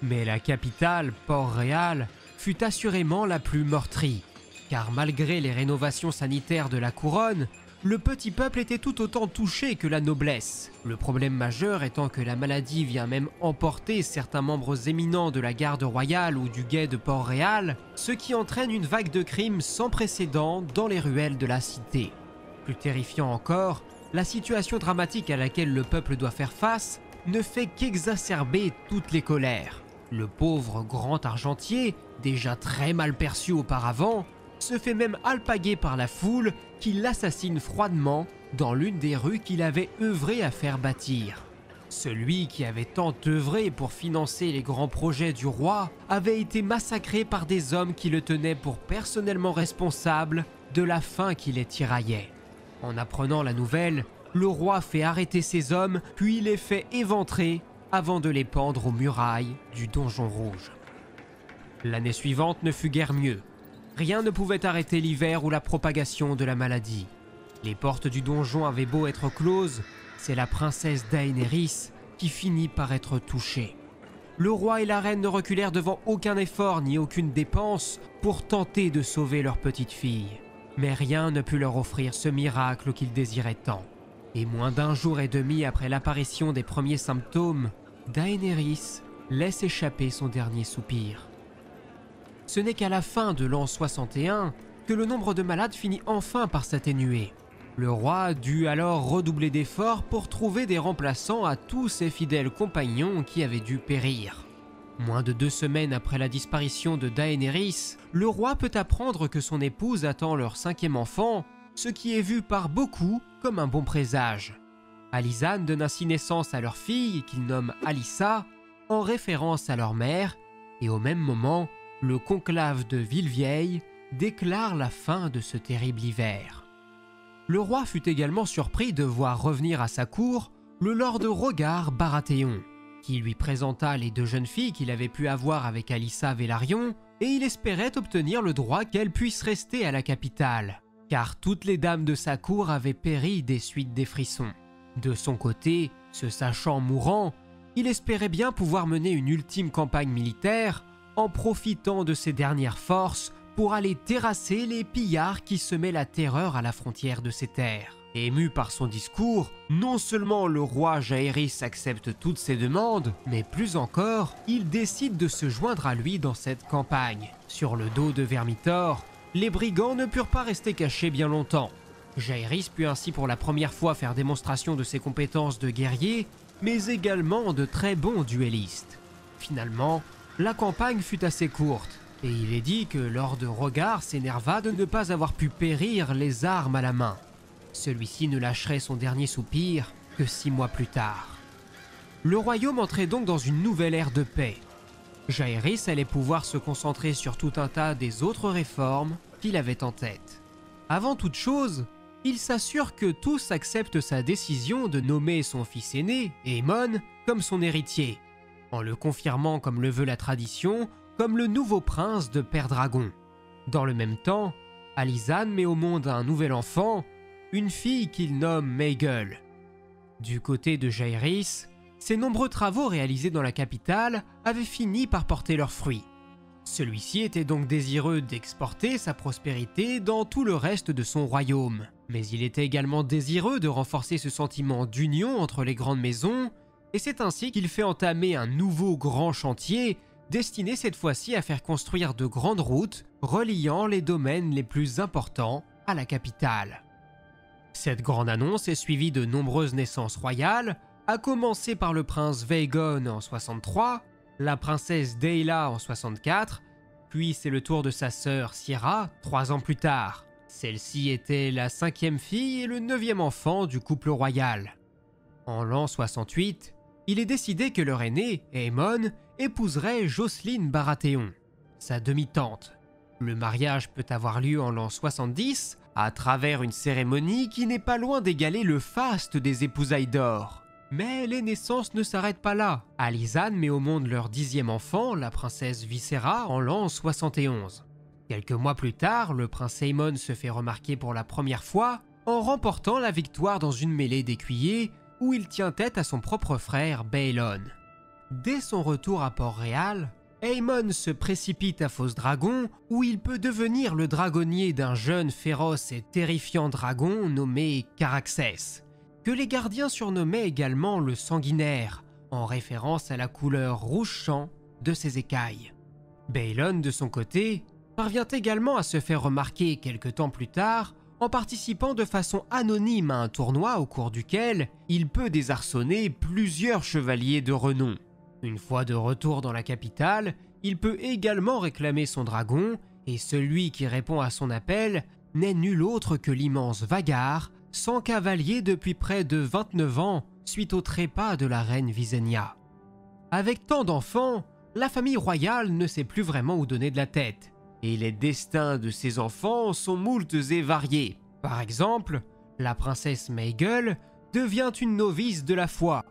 Mais la capitale, Port-Réal, fut assurément la plus meurtrie, car malgré les rénovations sanitaires de la couronne, le petit peuple était tout autant touché que la noblesse. Le problème majeur étant que la maladie vient même emporter certains membres éminents de la garde royale ou du guet de Port-Réal, ce qui entraîne une vague de crimes sans précédent dans les ruelles de la cité. Plus terrifiant encore, la situation dramatique à laquelle le peuple doit faire face ne fait qu'exacerber toutes les colères. Le pauvre grand argentier, déjà très mal perçu auparavant, se fait même alpaguer par la foule qui l'assassine froidement dans l'une des rues qu'il avait œuvré à faire bâtir. Celui qui avait tant œuvré pour financer les grands projets du roi avait été massacré par des hommes qui le tenaient pour personnellement responsable de la faim qui les tiraillait. En apprenant la nouvelle, le roi fait arrêter ces hommes puis les fait éventrer avant de les pendre aux murailles du donjon rouge. L'année suivante ne fut guère mieux. Rien ne pouvait arrêter l'hiver ou la propagation de la maladie. Les portes du donjon avaient beau être closes, c'est la princesse Daenerys qui finit par être touchée. Le roi et la reine ne reculèrent devant aucun effort ni aucune dépense pour tenter de sauver leur petite fille. Mais rien ne put leur offrir ce miracle qu'ils désiraient tant. Et moins d'1 jour et demi après l'apparition des premiers symptômes, Daenerys laisse échapper son dernier soupir. Ce n'est qu'à la fin de l'an 61 que le nombre de malades finit enfin par s'atténuer. Le roi dut alors redoubler d'efforts pour trouver des remplaçants à tous ses fidèles compagnons qui avaient dû périr. Moins de 2 semaines après la disparition de Daenerys, le roi peut apprendre que son épouse attend leur 5e enfant, ce qui est vu par beaucoup comme un bon présage. Alysanne donne ainsi naissance à leur fille, qu'ils nomment Alyssa, en référence à leur mère, et au même moment, le conclave de Villevieille déclare la fin de ce terrible hiver. Le roi fut également surpris de voir revenir à sa cour le lord Rogar Baratheon, qui lui présenta les 2 jeunes filles qu'il avait pu avoir avec Alyssa Velaryon, et il espérait obtenir le droit qu'elles puissent rester à la capitale, car toutes les dames de sa cour avaient péri des suites des frissons. De son côté, se sachant mourant, il espérait bien pouvoir mener une ultime campagne militaire en profitant de ses dernières forces pour aller terrasser les pillards qui semaient la terreur à la frontière de ses terres. Ému par son discours, non seulement le roi Jaéhris accepte toutes ses demandes, mais plus encore, il décide de se joindre à lui dans cette campagne. Sur le dos de Vermithor, les brigands ne purent pas rester cachés bien longtemps. Jaéhris put ainsi pour la première fois faire démonstration de ses compétences de guerrier, mais également de très bons duellistes. Finalement, la campagne fut assez courte, et il est dit que Lord Rogar s'énerva de ne pas avoir pu périr les armes à la main. Celui-ci ne lâcherait son dernier soupir que 6 mois plus tard. Le royaume entrait donc dans une nouvelle ère de paix. Jaéhris allait pouvoir se concentrer sur tout un tas des autres réformes qu'il avait en tête. Avant toute chose, il s'assure que tous acceptent sa décision de nommer son fils aîné, Aemon, comme son héritier, en le confirmant comme le veut la tradition, comme le nouveau prince de Père-Dragon. Dans le même temps, Alysanne met au monde un nouvel enfant, une fille qu'il nomme Maegul. Du côté de Jaéhris, ses nombreux travaux réalisés dans la capitale avaient fini par porter leurs fruits. Celui-ci était donc désireux d'exporter sa prospérité dans tout le reste de son royaume. Mais il était également désireux de renforcer ce sentiment d'union entre les grandes maisons, et c'est ainsi qu'il fait entamer un nouveau grand chantier, destiné cette fois-ci à faire construire de grandes routes reliant les domaines les plus importants à la capitale. Cette grande annonce est suivie de nombreuses naissances royales, à commencer par le prince Vaegon en 63, la princesse Dayla en 64, puis c'est le tour de sa sœur Sierra 3 ans plus tard. Celle-ci était la 5e fille et le 9e enfant du couple royal. En l'an 68, il est décidé que leur aîné, Aemon, épouserait Jocelyn Baratheon, sa demi-tante. Le mariage peut avoir lieu en l'an 70, à travers une cérémonie qui n'est pas loin d'égaler le faste des épousailles d'or. Mais les naissances ne s'arrêtent pas là. Alysanne met au monde leur 10e enfant, la princesse Visera, en l'an 71. Quelques mois plus tard, le prince Aemon se fait remarquer pour la première fois en remportant la victoire dans une mêlée d'écuyers où il tient tête à son propre frère Baelon. Dès son retour à Port-Réal, Aemon se précipite à Fosse Dragon où il peut devenir le dragonnier d'un jeune féroce et terrifiant dragon nommé Caraxès, que les gardiens surnommaient également le Sanguinaire, en référence à la couleur rouge-sang de ses écailles. Baelon, de son côté, parvient également à se faire remarquer quelque temps plus tard en participant de façon anonyme à un tournoi au cours duquel il peut désarçonner plusieurs chevaliers de renom. Une fois de retour dans la capitale, il peut également réclamer son dragon, et celui qui répond à son appel n'est nul autre que l'immense Vhagar, sans cavalier depuis près de 29 ans suite au trépas de la reine Visenya. Avec tant d'enfants, la famille royale ne sait plus vraiment où donner de la tête, et les destins de ses enfants sont moultes et variés. Par exemple, la princesse Maegul devient une novice de la foi,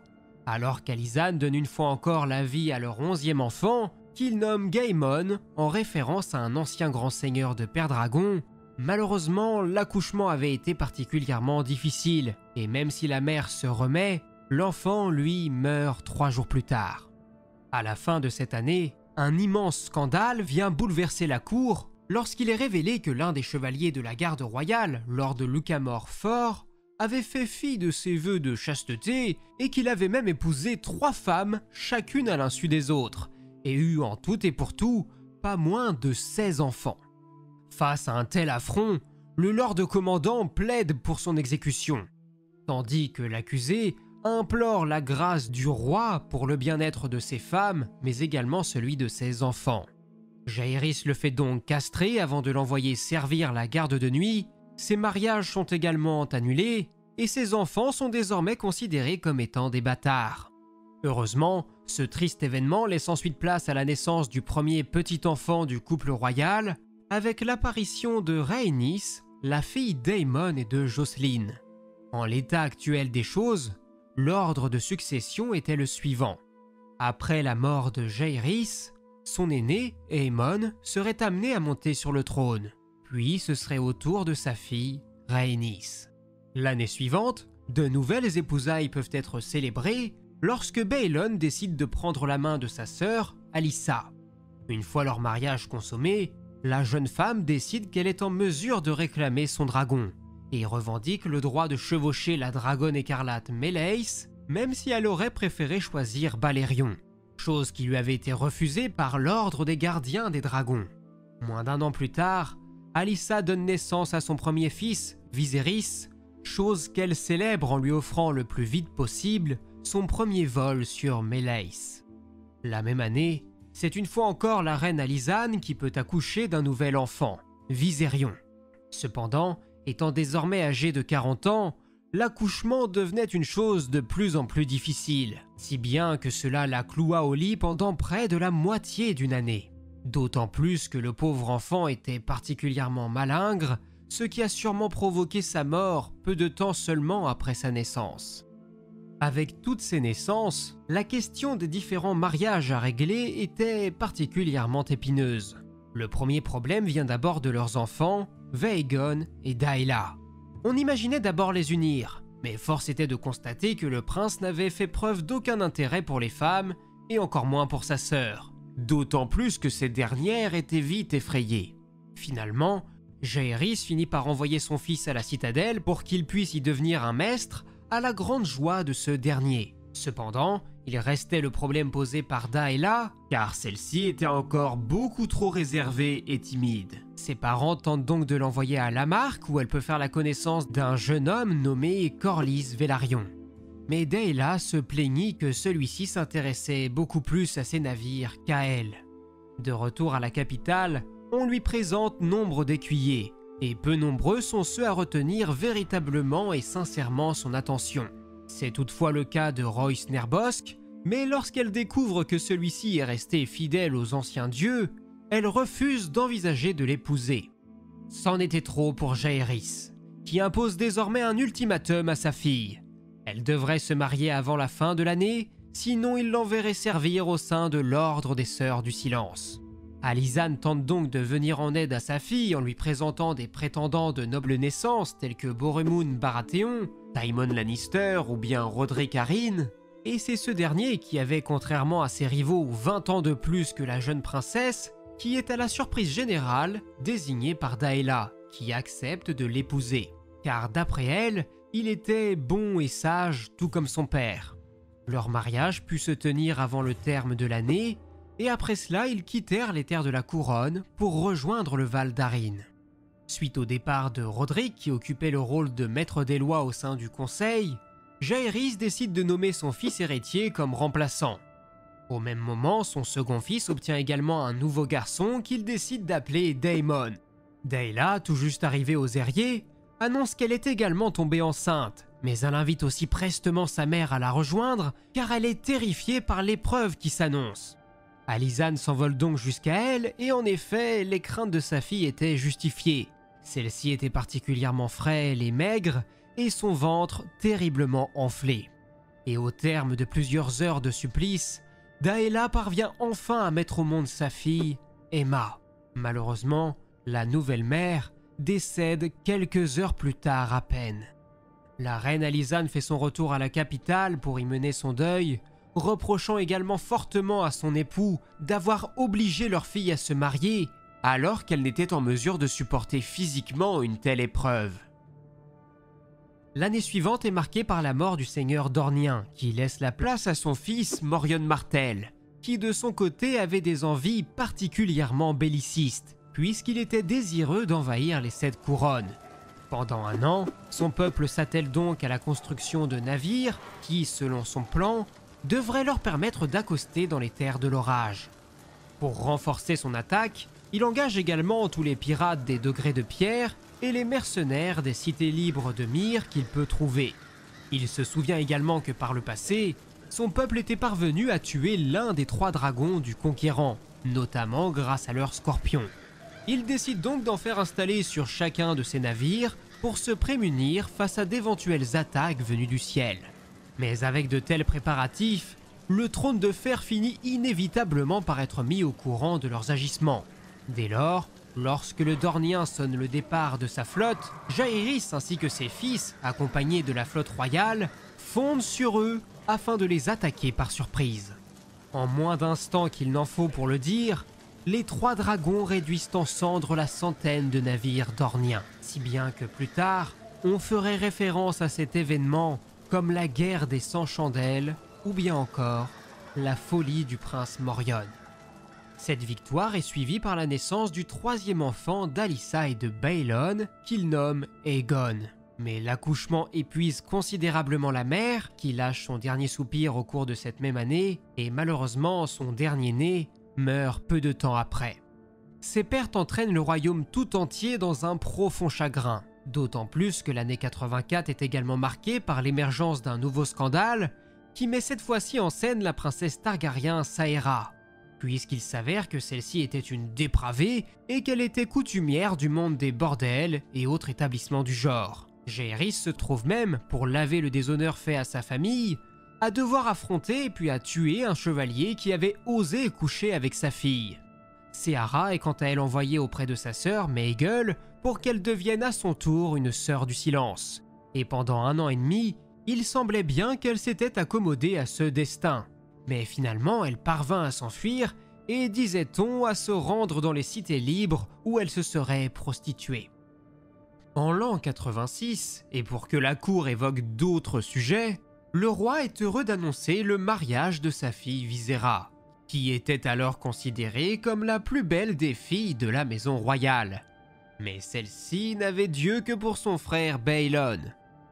alors qu'Alysanne donne une fois encore la vie à leur 11e enfant, qu'il nomme Gaemon en référence à un ancien grand seigneur de Père-Dragon. Malheureusement, l'accouchement avait été particulièrement difficile, et même si la mère se remet, l'enfant, lui, meurt 3 jours plus tard. À la fin de cette année, un immense scandale vient bouleverser la cour lorsqu'il est révélé que l'un des chevaliers de la garde royale, Lord Lucamore Fort, avait fait fi de ses vœux de chasteté et qu'il avait même épousé 3 femmes, chacune à l'insu des autres, et eu en tout et pour tout pas moins de 16 enfants. Face à un tel affront, le Lord commandant plaide pour son exécution, tandis que l'accusé implore la grâce du roi pour le bien-être de ses femmes, mais également celui de ses enfants. Jaéhris le fait donc castrer avant de l'envoyer servir la garde de nuit. Ses mariages sont également annulés et ses enfants sont désormais considérés comme étant des bâtards. Heureusement, ce triste événement laisse ensuite place à la naissance du premier petit enfant du couple royal, avec l'apparition de Rhaenys, la fille d'Aemon et de Jocelyn. En l'état actuel des choses, l'ordre de succession était le suivant. Après la mort de Jaéhris, son aîné, Aemon, serait amené à monter sur le trône. Puis ce serait au tour de sa fille, Rhaenys. L'année suivante, de nouvelles épousailles peuvent être célébrées lorsque Baelon décide de prendre la main de sa sœur, Alyssa. Une fois leur mariage consommé, la jeune femme décide qu'elle est en mesure de réclamer son dragon, et revendique le droit de chevaucher la dragonne écarlate Méleis, même si elle aurait préféré choisir Balerion, chose qui lui avait été refusée par l'ordre des gardiens des dragons. Moins d'1 an plus tard, Alyssa donne naissance à son premier fils, Viserys, chose qu'elle célèbre en lui offrant le plus vite possible son premier vol sur Méleis. La même année, c'est une fois encore la reine Alysanne qui peut accoucher d'un nouvel enfant, Viserion. Cependant, étant désormais âgée de 40 ans, l'accouchement devenait une chose de plus en plus difficile, si bien que cela la cloua au lit pendant près de la moitié d'une année. D'autant plus que le pauvre enfant était particulièrement malingre, ce qui a sûrement provoqué sa mort peu de temps seulement après sa naissance. Avec toutes ces naissances, la question des différents mariages à régler était particulièrement épineuse. Le premier problème vient d'abord de leurs enfants, Vaegon et Daela. On imaginait d'abord les unir, mais force était de constater que le prince n'avait fait preuve d'aucun intérêt pour les femmes, et encore moins pour sa sœur. D'autant plus que ces dernières étaient vite effrayées. Finalement, Jaehaerys finit par envoyer son fils à la citadelle pour qu'il puisse y devenir un maître, à la grande joie de ce dernier. Cependant, il restait le problème posé par Daela, car celle-ci était encore beaucoup trop réservée et timide. Ses parents tentent donc de l'envoyer à Lamarck où elle peut faire la connaissance d'un jeune homme nommé Corlys Velaryon. Mais Daela se plaignit que celui-ci s'intéressait beaucoup plus à ses navires qu'à elle. De retour à la capitale, on lui présente nombre d'écuyers, et peu nombreux sont ceux à retenir véritablement et sincèrement son attention. C'est toutefois le cas de Royce Nerbosk, mais lorsqu'elle découvre que celui-ci est resté fidèle aux anciens dieux, elle refuse d'envisager de l'épouser. C'en était trop pour Jaehaerys, qui impose désormais un ultimatum à sa fille. Elle devrait se marier avant la fin de l'année, sinon il l'enverrait servir au sein de l'Ordre des Sœurs du Silence. Alysanne tente donc de venir en aide à sa fille en lui présentant des prétendants de noble naissance tels que Boremund Baratheon, Daemon Lannister ou bien Roderick Arryn, et c'est ce dernier qui avait, contrairement à ses rivaux, 20 ans de plus que la jeune princesse, qui est à la surprise générale désigné par Daela, qui accepte de l'épouser, car d'après elle, il était bon et sage tout comme son père. Leur mariage put se tenir avant le terme de l'année, et après cela ils quittèrent les terres de la couronne pour rejoindre le Val d'Arryn. Suite au départ de Roderick qui occupait le rôle de maître des lois au sein du conseil, Jaehaerys décide de nommer son fils héritier comme remplaçant. Au même moment, son second fils obtient également un nouveau garçon qu'il décide d'appeler Daemon. Daela, tout juste arrivée aux Airiers, annonce qu'elle est également tombée enceinte, mais elle invite aussi prestement sa mère à la rejoindre car elle est terrifiée par l'épreuve qui s'annonce. Alysanne s'envole donc jusqu'à elle et en effet, les craintes de sa fille étaient justifiées. Celle-ci était particulièrement frêle et maigre et son ventre terriblement enflé. Et au terme de plusieurs heures de supplice, Daela parvient enfin à mettre au monde sa fille, Aemma. Malheureusement, la nouvelle mère décède quelques heures plus tard à peine. La reine Alysanne fait son retour à la capitale pour y mener son deuil, reprochant également fortement à son époux d'avoir obligé leur fille à se marier alors qu'elle n'était en mesure de supporter physiquement une telle épreuve. L'année suivante est marquée par la mort du seigneur Dornien, qui laisse la place à son fils Morion Martell, qui de son côté avait des envies particulièrement bellicistes, puisqu'il était désireux d'envahir les 7 couronnes. Pendant un an, son peuple s'attelle donc à la construction de navires qui, selon son plan, devraient leur permettre d'accoster dans les terres de l'orage. Pour renforcer son attaque, il engage également tous les pirates des degrés de pierre et les mercenaires des cités libres de Myre qu'il peut trouver. Il se souvient également que par le passé, son peuple était parvenu à tuer l'un des 3 dragons du conquérant, notamment grâce à leur scorpion. Il décide donc d'en faire installer sur chacun de ses navires pour se prémunir face à d'éventuelles attaques venues du ciel. Mais avec de tels préparatifs, le trône de fer finit inévitablement par être mis au courant de leurs agissements. Dès lors, lorsque le Dornien sonne le départ de sa flotte, Jaehaerys ainsi que ses fils, accompagnés de la flotte royale, fondent sur eux afin de les attaquer par surprise. En moins d'instants qu'il n'en faut pour le dire, les 3 dragons réduisent en cendres la centaine de navires dorniens, si bien que plus tard, on ferait référence à cet événement comme la guerre des 100 chandelles ou bien encore la folie du prince Morion. Cette victoire est suivie par la naissance du troisième enfant d'Alyssa et de Baelon qu'il nomme Aegon. Mais l'accouchement épuise considérablement la mère, qui lâche son dernier soupir au cours de cette même année, et malheureusement son dernier né meurt peu de temps après. Ces pertes entraînent le royaume tout entier dans un profond chagrin, d'autant plus que l'année 84 est également marquée par l'émergence d'un nouveau scandale qui met cette fois-ci en scène la princesse Targaryen Saera, puisqu'il s'avère que celle-ci était une dépravée et qu'elle était coutumière du monde des bordels et autres établissements du genre. Jaehaerys se trouve même, pour laver le déshonneur fait à sa famille, à devoir affronter puis à tuer un chevalier qui avait osé coucher avec sa fille. Seara est quant à elle envoyée auprès de sa sœur Maegul pour qu'elle devienne à son tour une sœur du silence. Et pendant 1 an et demi, il semblait bien qu'elle s'était accommodée à ce destin. Mais finalement, elle parvint à s'enfuir et, disait-on, à se rendre dans les cités libres où elle se serait prostituée. En l'an 86, et pour que la cour évoque d'autres sujets, le roi est heureux d'annoncer le mariage de sa fille Visera, qui était alors considérée comme la plus belle des filles de la maison royale. Mais celle-ci n'avait Dieu que pour son frère Baelon.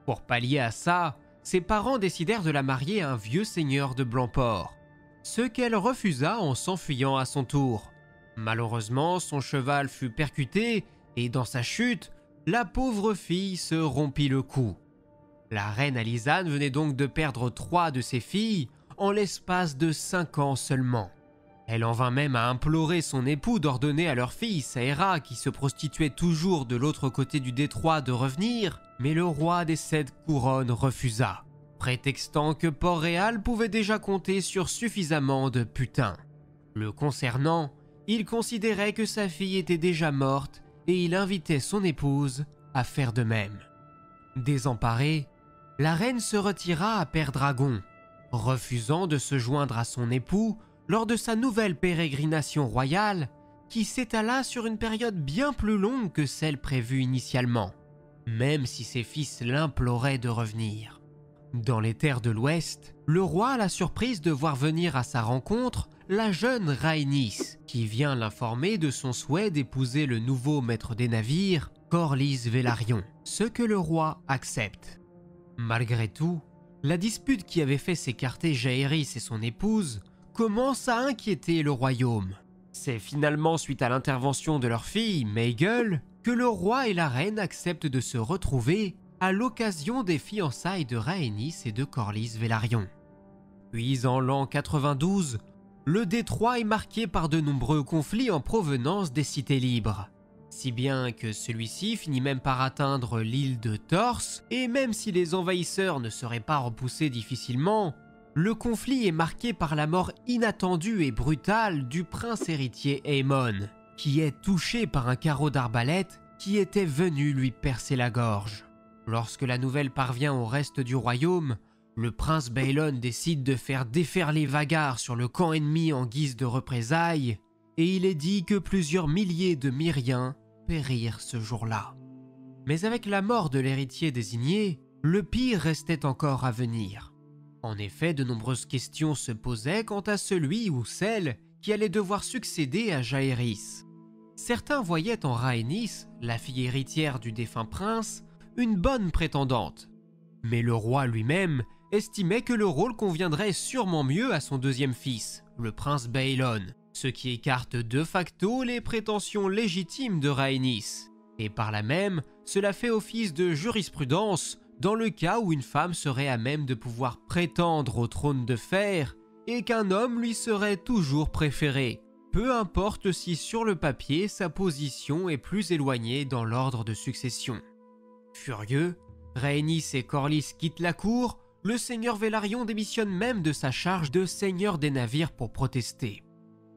Pour pallier à ça, ses parents décidèrent de la marier à un vieux seigneur de Blancport, ce qu'elle refusa en s'enfuyant à son tour. Malheureusement, son cheval fut percuté et dans sa chute, la pauvre fille se rompit le cou. La reine Alysanne venait donc de perdre 3 de ses filles en l'espace de 5 ans seulement. Elle en vint même à implorer son époux d'ordonner à leur fille Saera, qui se prostituait toujours de l'autre côté du détroit, de revenir, mais le roi des 7 couronnes refusa, prétextant que Port-Réal pouvait déjà compter sur suffisamment de putains. Le concernant, il considérait que sa fille était déjà morte et il invitait son épouse à faire de même. Désemparée, la reine se retira à Père-Dragon, refusant de se joindre à son époux lors de sa nouvelle pérégrination royale qui s'étala sur une période bien plus longue que celle prévue initialement, même si ses fils l'imploraient de revenir. Dans les terres de l'Ouest, le roi a la surprise de voir venir à sa rencontre la jeune Rhaenys, qui vient l'informer de son souhait d'épouser le nouveau maître des navires, Corlys Velaryon, ce que le roi accepte. Malgré tout, la dispute qui avait fait s'écarter Jaehaerys et son épouse commence à inquiéter le royaume. C'est finalement suite à l'intervention de leur fille, Maegul, que le roi et la reine acceptent de se retrouver à l'occasion des fiançailles de Rhaenys et de Corlys Velaryon. Puis en l'an 92, le détroit est marqué par de nombreux conflits en provenance des cités libres, si bien que celui-ci finit même par atteindre l'île de Torse, et même si les envahisseurs ne seraient pas repoussés difficilement, le conflit est marqué par la mort inattendue et brutale du prince héritier Aemon, qui est touché par un carreau d'arbalète qui était venu lui percer la gorge. Lorsque la nouvelle parvient au reste du royaume, le prince Baelon décide de faire déferler Vhagar sur le camp ennemi en guise de représailles, et il est dit que plusieurs milliers de Myriens périrent ce jour-là. Mais avec la mort de l'héritier désigné, le pire restait encore à venir. En effet, de nombreuses questions se posaient quant à celui ou celle qui allait devoir succéder à Jaehaerys. Certains voyaient en Rhaenys, la fille héritière du défunt prince, une bonne prétendante. Mais le roi lui-même estimait que le rôle conviendrait sûrement mieux à son deuxième fils, le prince Baelon, ce qui écarte de facto les prétentions légitimes de Rhaenys. Et par là même, cela fait office de jurisprudence dans le cas où une femme serait à même de pouvoir prétendre au trône de fer et qu'un homme lui serait toujours préféré, peu importe si sur le papier sa position est plus éloignée dans l'ordre de succession. Furieux, Rhaenys et Corlys quittent la cour, le seigneur Velaryon démissionne même de sa charge de seigneur des navires pour protester.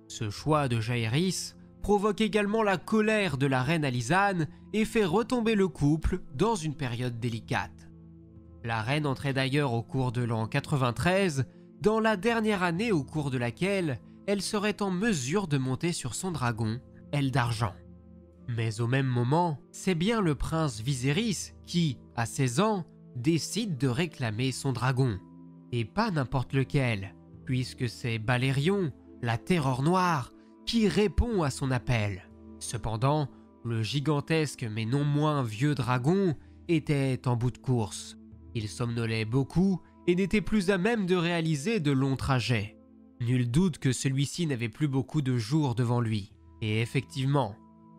Ce choix de Jaehaerys provoque également la colère de la reine Alysanne et fait retomber le couple dans une période délicate. La reine entrait d'ailleurs au cours de l'an 93, dans la dernière année au cours de laquelle elle serait en mesure de monter sur son dragon, Aile d'Argent. Mais au même moment, c'est bien le prince Viserys qui, à 16 ans, décide de réclamer son dragon. Et pas n'importe lequel, puisque c'est Balerion, la terreur noire, qui répond à son appel. Cependant, le gigantesque mais non moins vieux dragon était en bout de course. Il somnolait beaucoup et n'était plus à même de réaliser de longs trajets. Nul doute que celui-ci n'avait plus beaucoup de jours devant lui. Et effectivement,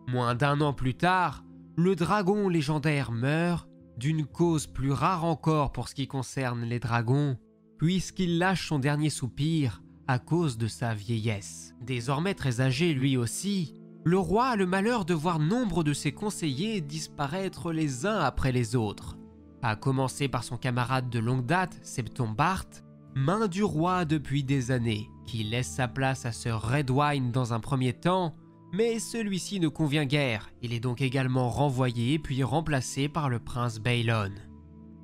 moins d'1 an plus tard, le dragon légendaire meurt d'une cause plus rare encore pour ce qui concerne les dragons, puisqu'il lâche son dernier soupir à cause de sa vieillesse. Désormais très âgé lui aussi, le roi a le malheur de voir nombre de ses conseillers disparaître les uns après les autres. À commencer par son camarade de longue date, Septombart, main du roi depuis des années, qui laisse sa place à Sir Redwyne dans un premier temps, mais celui-ci ne convient guère, il est donc également renvoyé puis remplacé par le prince Baelon.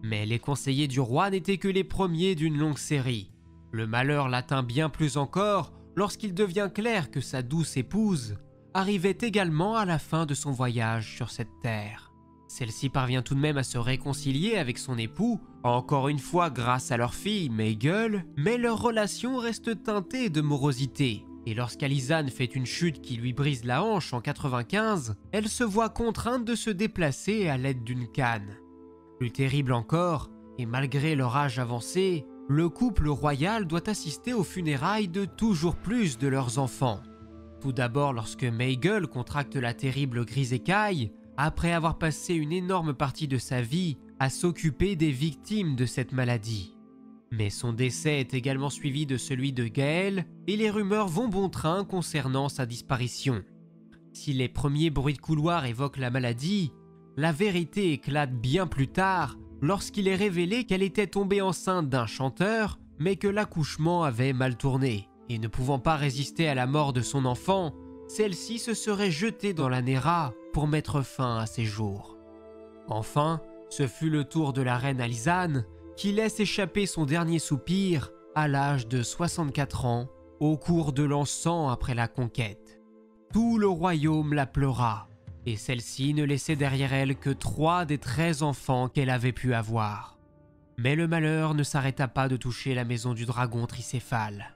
Mais les conseillers du roi n'étaient que les premiers d'une longue série. Le malheur l'atteint bien plus encore lorsqu'il devient clair que sa douce épouse arrivait également à la fin de son voyage sur cette terre. Celle-ci parvient tout de même à se réconcilier avec son époux, encore une fois grâce à leur fille Maegul, mais leur relation reste teintée de morosité. Et lorsqu'Alizane fait une chute qui lui brise la hanche en 95, elle se voit contrainte de se déplacer à l'aide d'une canne. Plus terrible encore, et malgré leur âge avancé, le couple royal doit assister aux funérailles de toujours plus de leurs enfants. Tout d'abord lorsque Maegul contracte la terrible grise écaille, après avoir passé une énorme partie de sa vie à s'occuper des victimes de cette maladie. Mais son décès est également suivi de celui de Gaël et les rumeurs vont bon train concernant sa disparition. Si les premiers bruits de couloir évoquent la maladie, la vérité éclate bien plus tard lorsqu'il est révélé qu'elle était tombée enceinte d'un chanteur mais que l'accouchement avait mal tourné et ne pouvant pas résister à la mort de son enfant, celle-ci se serait jetée dans la Nera pour mettre fin à ses jours. Enfin, ce fut le tour de la reine Alizane qui laisse échapper son dernier soupir à l'âge de 64 ans au cours de l'an 100 après la conquête. Tout le royaume la pleura et celle-ci ne laissait derrière elle que 3 des 13 enfants qu'elle avait pu avoir. Mais le malheur ne s'arrêta pas de toucher la maison du dragon tricéphale.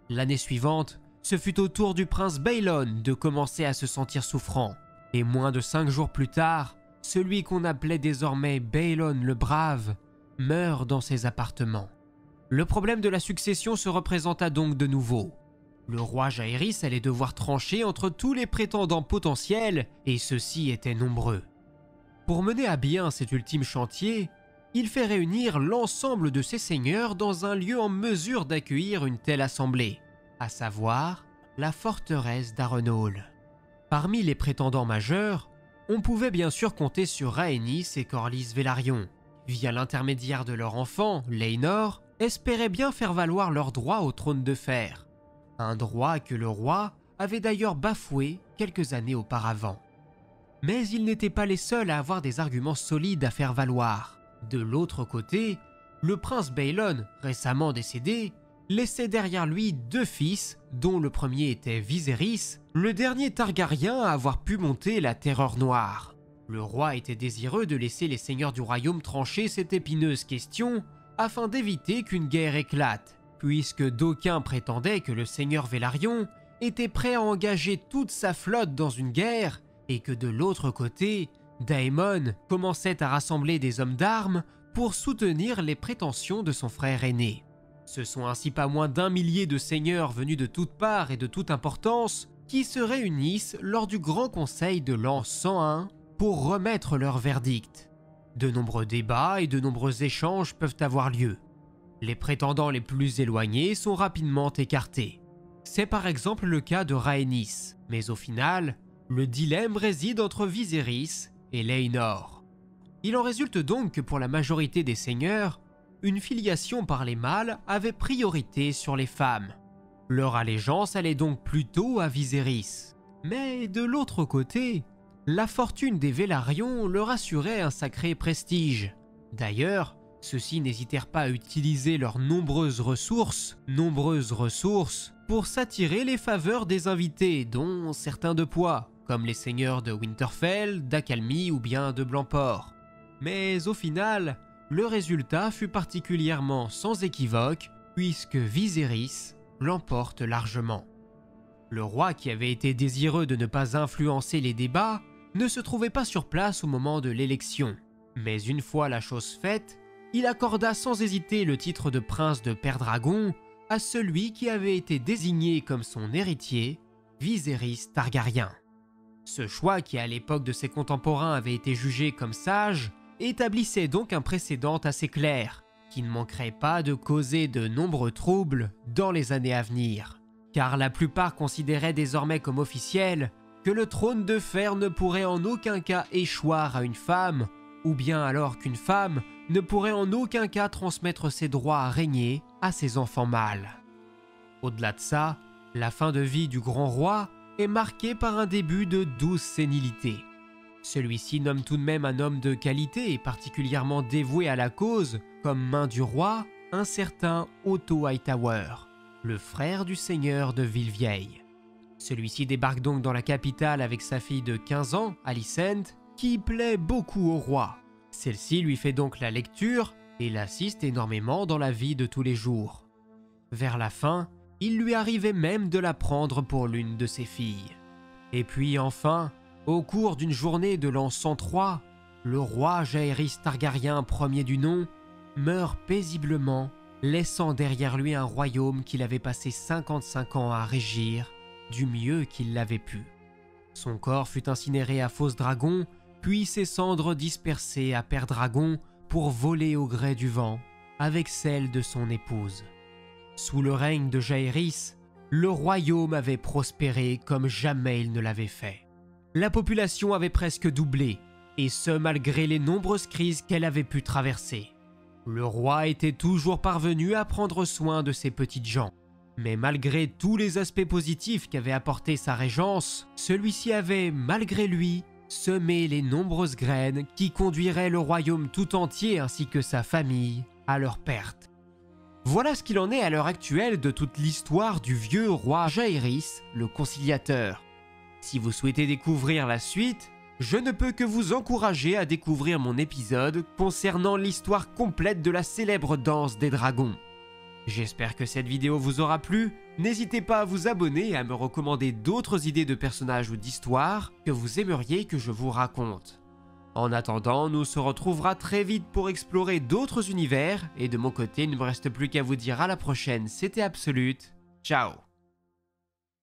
L'année suivante, ce fut au tour du prince Baelon de commencer à se sentir souffrant. Et moins de 5 jours plus tard, celui qu'on appelait désormais Baelon le Brave meurt dans ses appartements. Le problème de la succession se représenta donc de nouveau. Le roi Jaehaerys allait devoir trancher entre tous les prétendants potentiels, et ceux-ci étaient nombreux. Pour mener à bien cet ultime chantier, il fait réunir l'ensemble de ses seigneurs dans un lieu en mesure d'accueillir une telle assemblée, à savoir la forteresse d'Harrenhal. Parmi les prétendants majeurs, on pouvait bien sûr compter sur Rhaenys et Corlys Velaryon. Via l'intermédiaire de leur enfant, Laenor, espéraient bien faire valoir leur droit au trône de fer. Un droit que le roi avait d'ailleurs bafoué quelques années auparavant. Mais ils n'étaient pas les seuls à avoir des arguments solides à faire valoir. De l'autre côté, le prince Baelon, récemment décédé, laissait derrière lui 2 fils, dont le premier était Viserys, le dernier Targaryen à avoir pu monter la terreur noire. Le roi était désireux de laisser les seigneurs du royaume trancher cette épineuse question afin d'éviter qu'une guerre éclate, puisque d'aucuns prétendaient que le seigneur Velaryon était prêt à engager toute sa flotte dans une guerre et que de l'autre côté, Daemon commençait à rassembler des hommes d'armes pour soutenir les prétentions de son frère aîné. Ce sont ainsi pas moins d'1 millier de seigneurs venus de toutes parts et de toute importance qui se réunissent lors du grand conseil de l'an 101 pour remettre leur verdict. De nombreux débats et de nombreux échanges peuvent avoir lieu. Les prétendants les plus éloignés sont rapidement écartés. C'est par exemple le cas de Rhaenys, mais au final, le dilemme réside entre Viserys et Laenor. Il en résulte donc que pour la majorité des seigneurs, une filiation par les mâles avait priorité sur les femmes. Leur allégeance allait donc plutôt à Viserys. Mais de l'autre côté, la fortune des Velaryon leur assurait un sacré prestige. D'ailleurs, ceux-ci n'hésitèrent pas à utiliser leurs nombreuses ressources pour s'attirer les faveurs des invités, dont certains de poids, comme les seigneurs de Winterfell, d'Accalmie ou bien de Blancport. Mais au final, le résultat fut particulièrement sans équivoque, puisque Viserys l'emporte largement. Le roi, qui avait été désireux de ne pas influencer les débats, ne se trouvait pas sur place au moment de l'élection. Mais une fois la chose faite, il accorda sans hésiter le titre de prince de Père-Dragon à celui qui avait été désigné comme son héritier, Viserys Targaryen. Ce choix, qui à l'époque de ses contemporains avait été jugé comme sage, établissait donc un précédent assez clair, qui ne manquerait pas de causer de nombreux troubles dans les années à venir. Car la plupart considéraient désormais comme officiel que le trône de fer ne pourrait en aucun cas échoir à une femme, ou bien alors qu'une femme ne pourrait en aucun cas transmettre ses droits à régner à ses enfants mâles. Au-delà de ça, la fin de vie du grand roi est marquée par un début de douce sénilité. Celui-ci nomme tout de même un homme de qualité et particulièrement dévoué à la cause, comme main du roi, un certain Otto Hightower, le frère du seigneur de Villevieille. Celui-ci débarque donc dans la capitale avec sa fille de 15 ans, Alicent, qui plaît beaucoup au roi. Celle-ci lui fait donc la lecture et l'assiste énormément dans la vie de tous les jours. Vers la fin, il lui arrivait même de la prendre pour l'une de ses filles. Et puis enfin, au cours d'une journée de l'an 103, le roi Jaehaerys Targaryen premier du nom meurt paisiblement, laissant derrière lui un royaume qu'il avait passé 55 ans à régir du mieux qu'il l'avait pu. Son corps fut incinéré à Fosse-Dragon, puis ses cendres dispersées à Père-Dragon pour voler au gré du vent avec celle de son épouse. Sous le règne de Jaehaerys, le royaume avait prospéré comme jamais il ne l'avait fait. La population avait presque doublé, et ce malgré les nombreuses crises qu'elle avait pu traverser. Le roi était toujours parvenu à prendre soin de ses petites gens. Mais malgré tous les aspects positifs qu'avait apporté sa régence, celui-ci avait, malgré lui, semé les nombreuses graines qui conduiraient le royaume tout entier ainsi que sa famille à leur perte. Voilà ce qu'il en est à l'heure actuelle de toute l'histoire du vieux roi Jaehaerys, le conciliateur. Si vous souhaitez découvrir la suite, je ne peux que vous encourager à découvrir mon épisode concernant l'histoire complète de la célèbre danse des dragons. J'espère que cette vidéo vous aura plu, n'hésitez pas à vous abonner et à me recommander d'autres idées de personnages ou d'histoires que vous aimeriez que je vous raconte. En attendant, nous se retrouvera très vite pour explorer d'autres univers, et de mon côté, il ne me reste plus qu'à vous dire à la prochaine, c'était Absolute, ciao.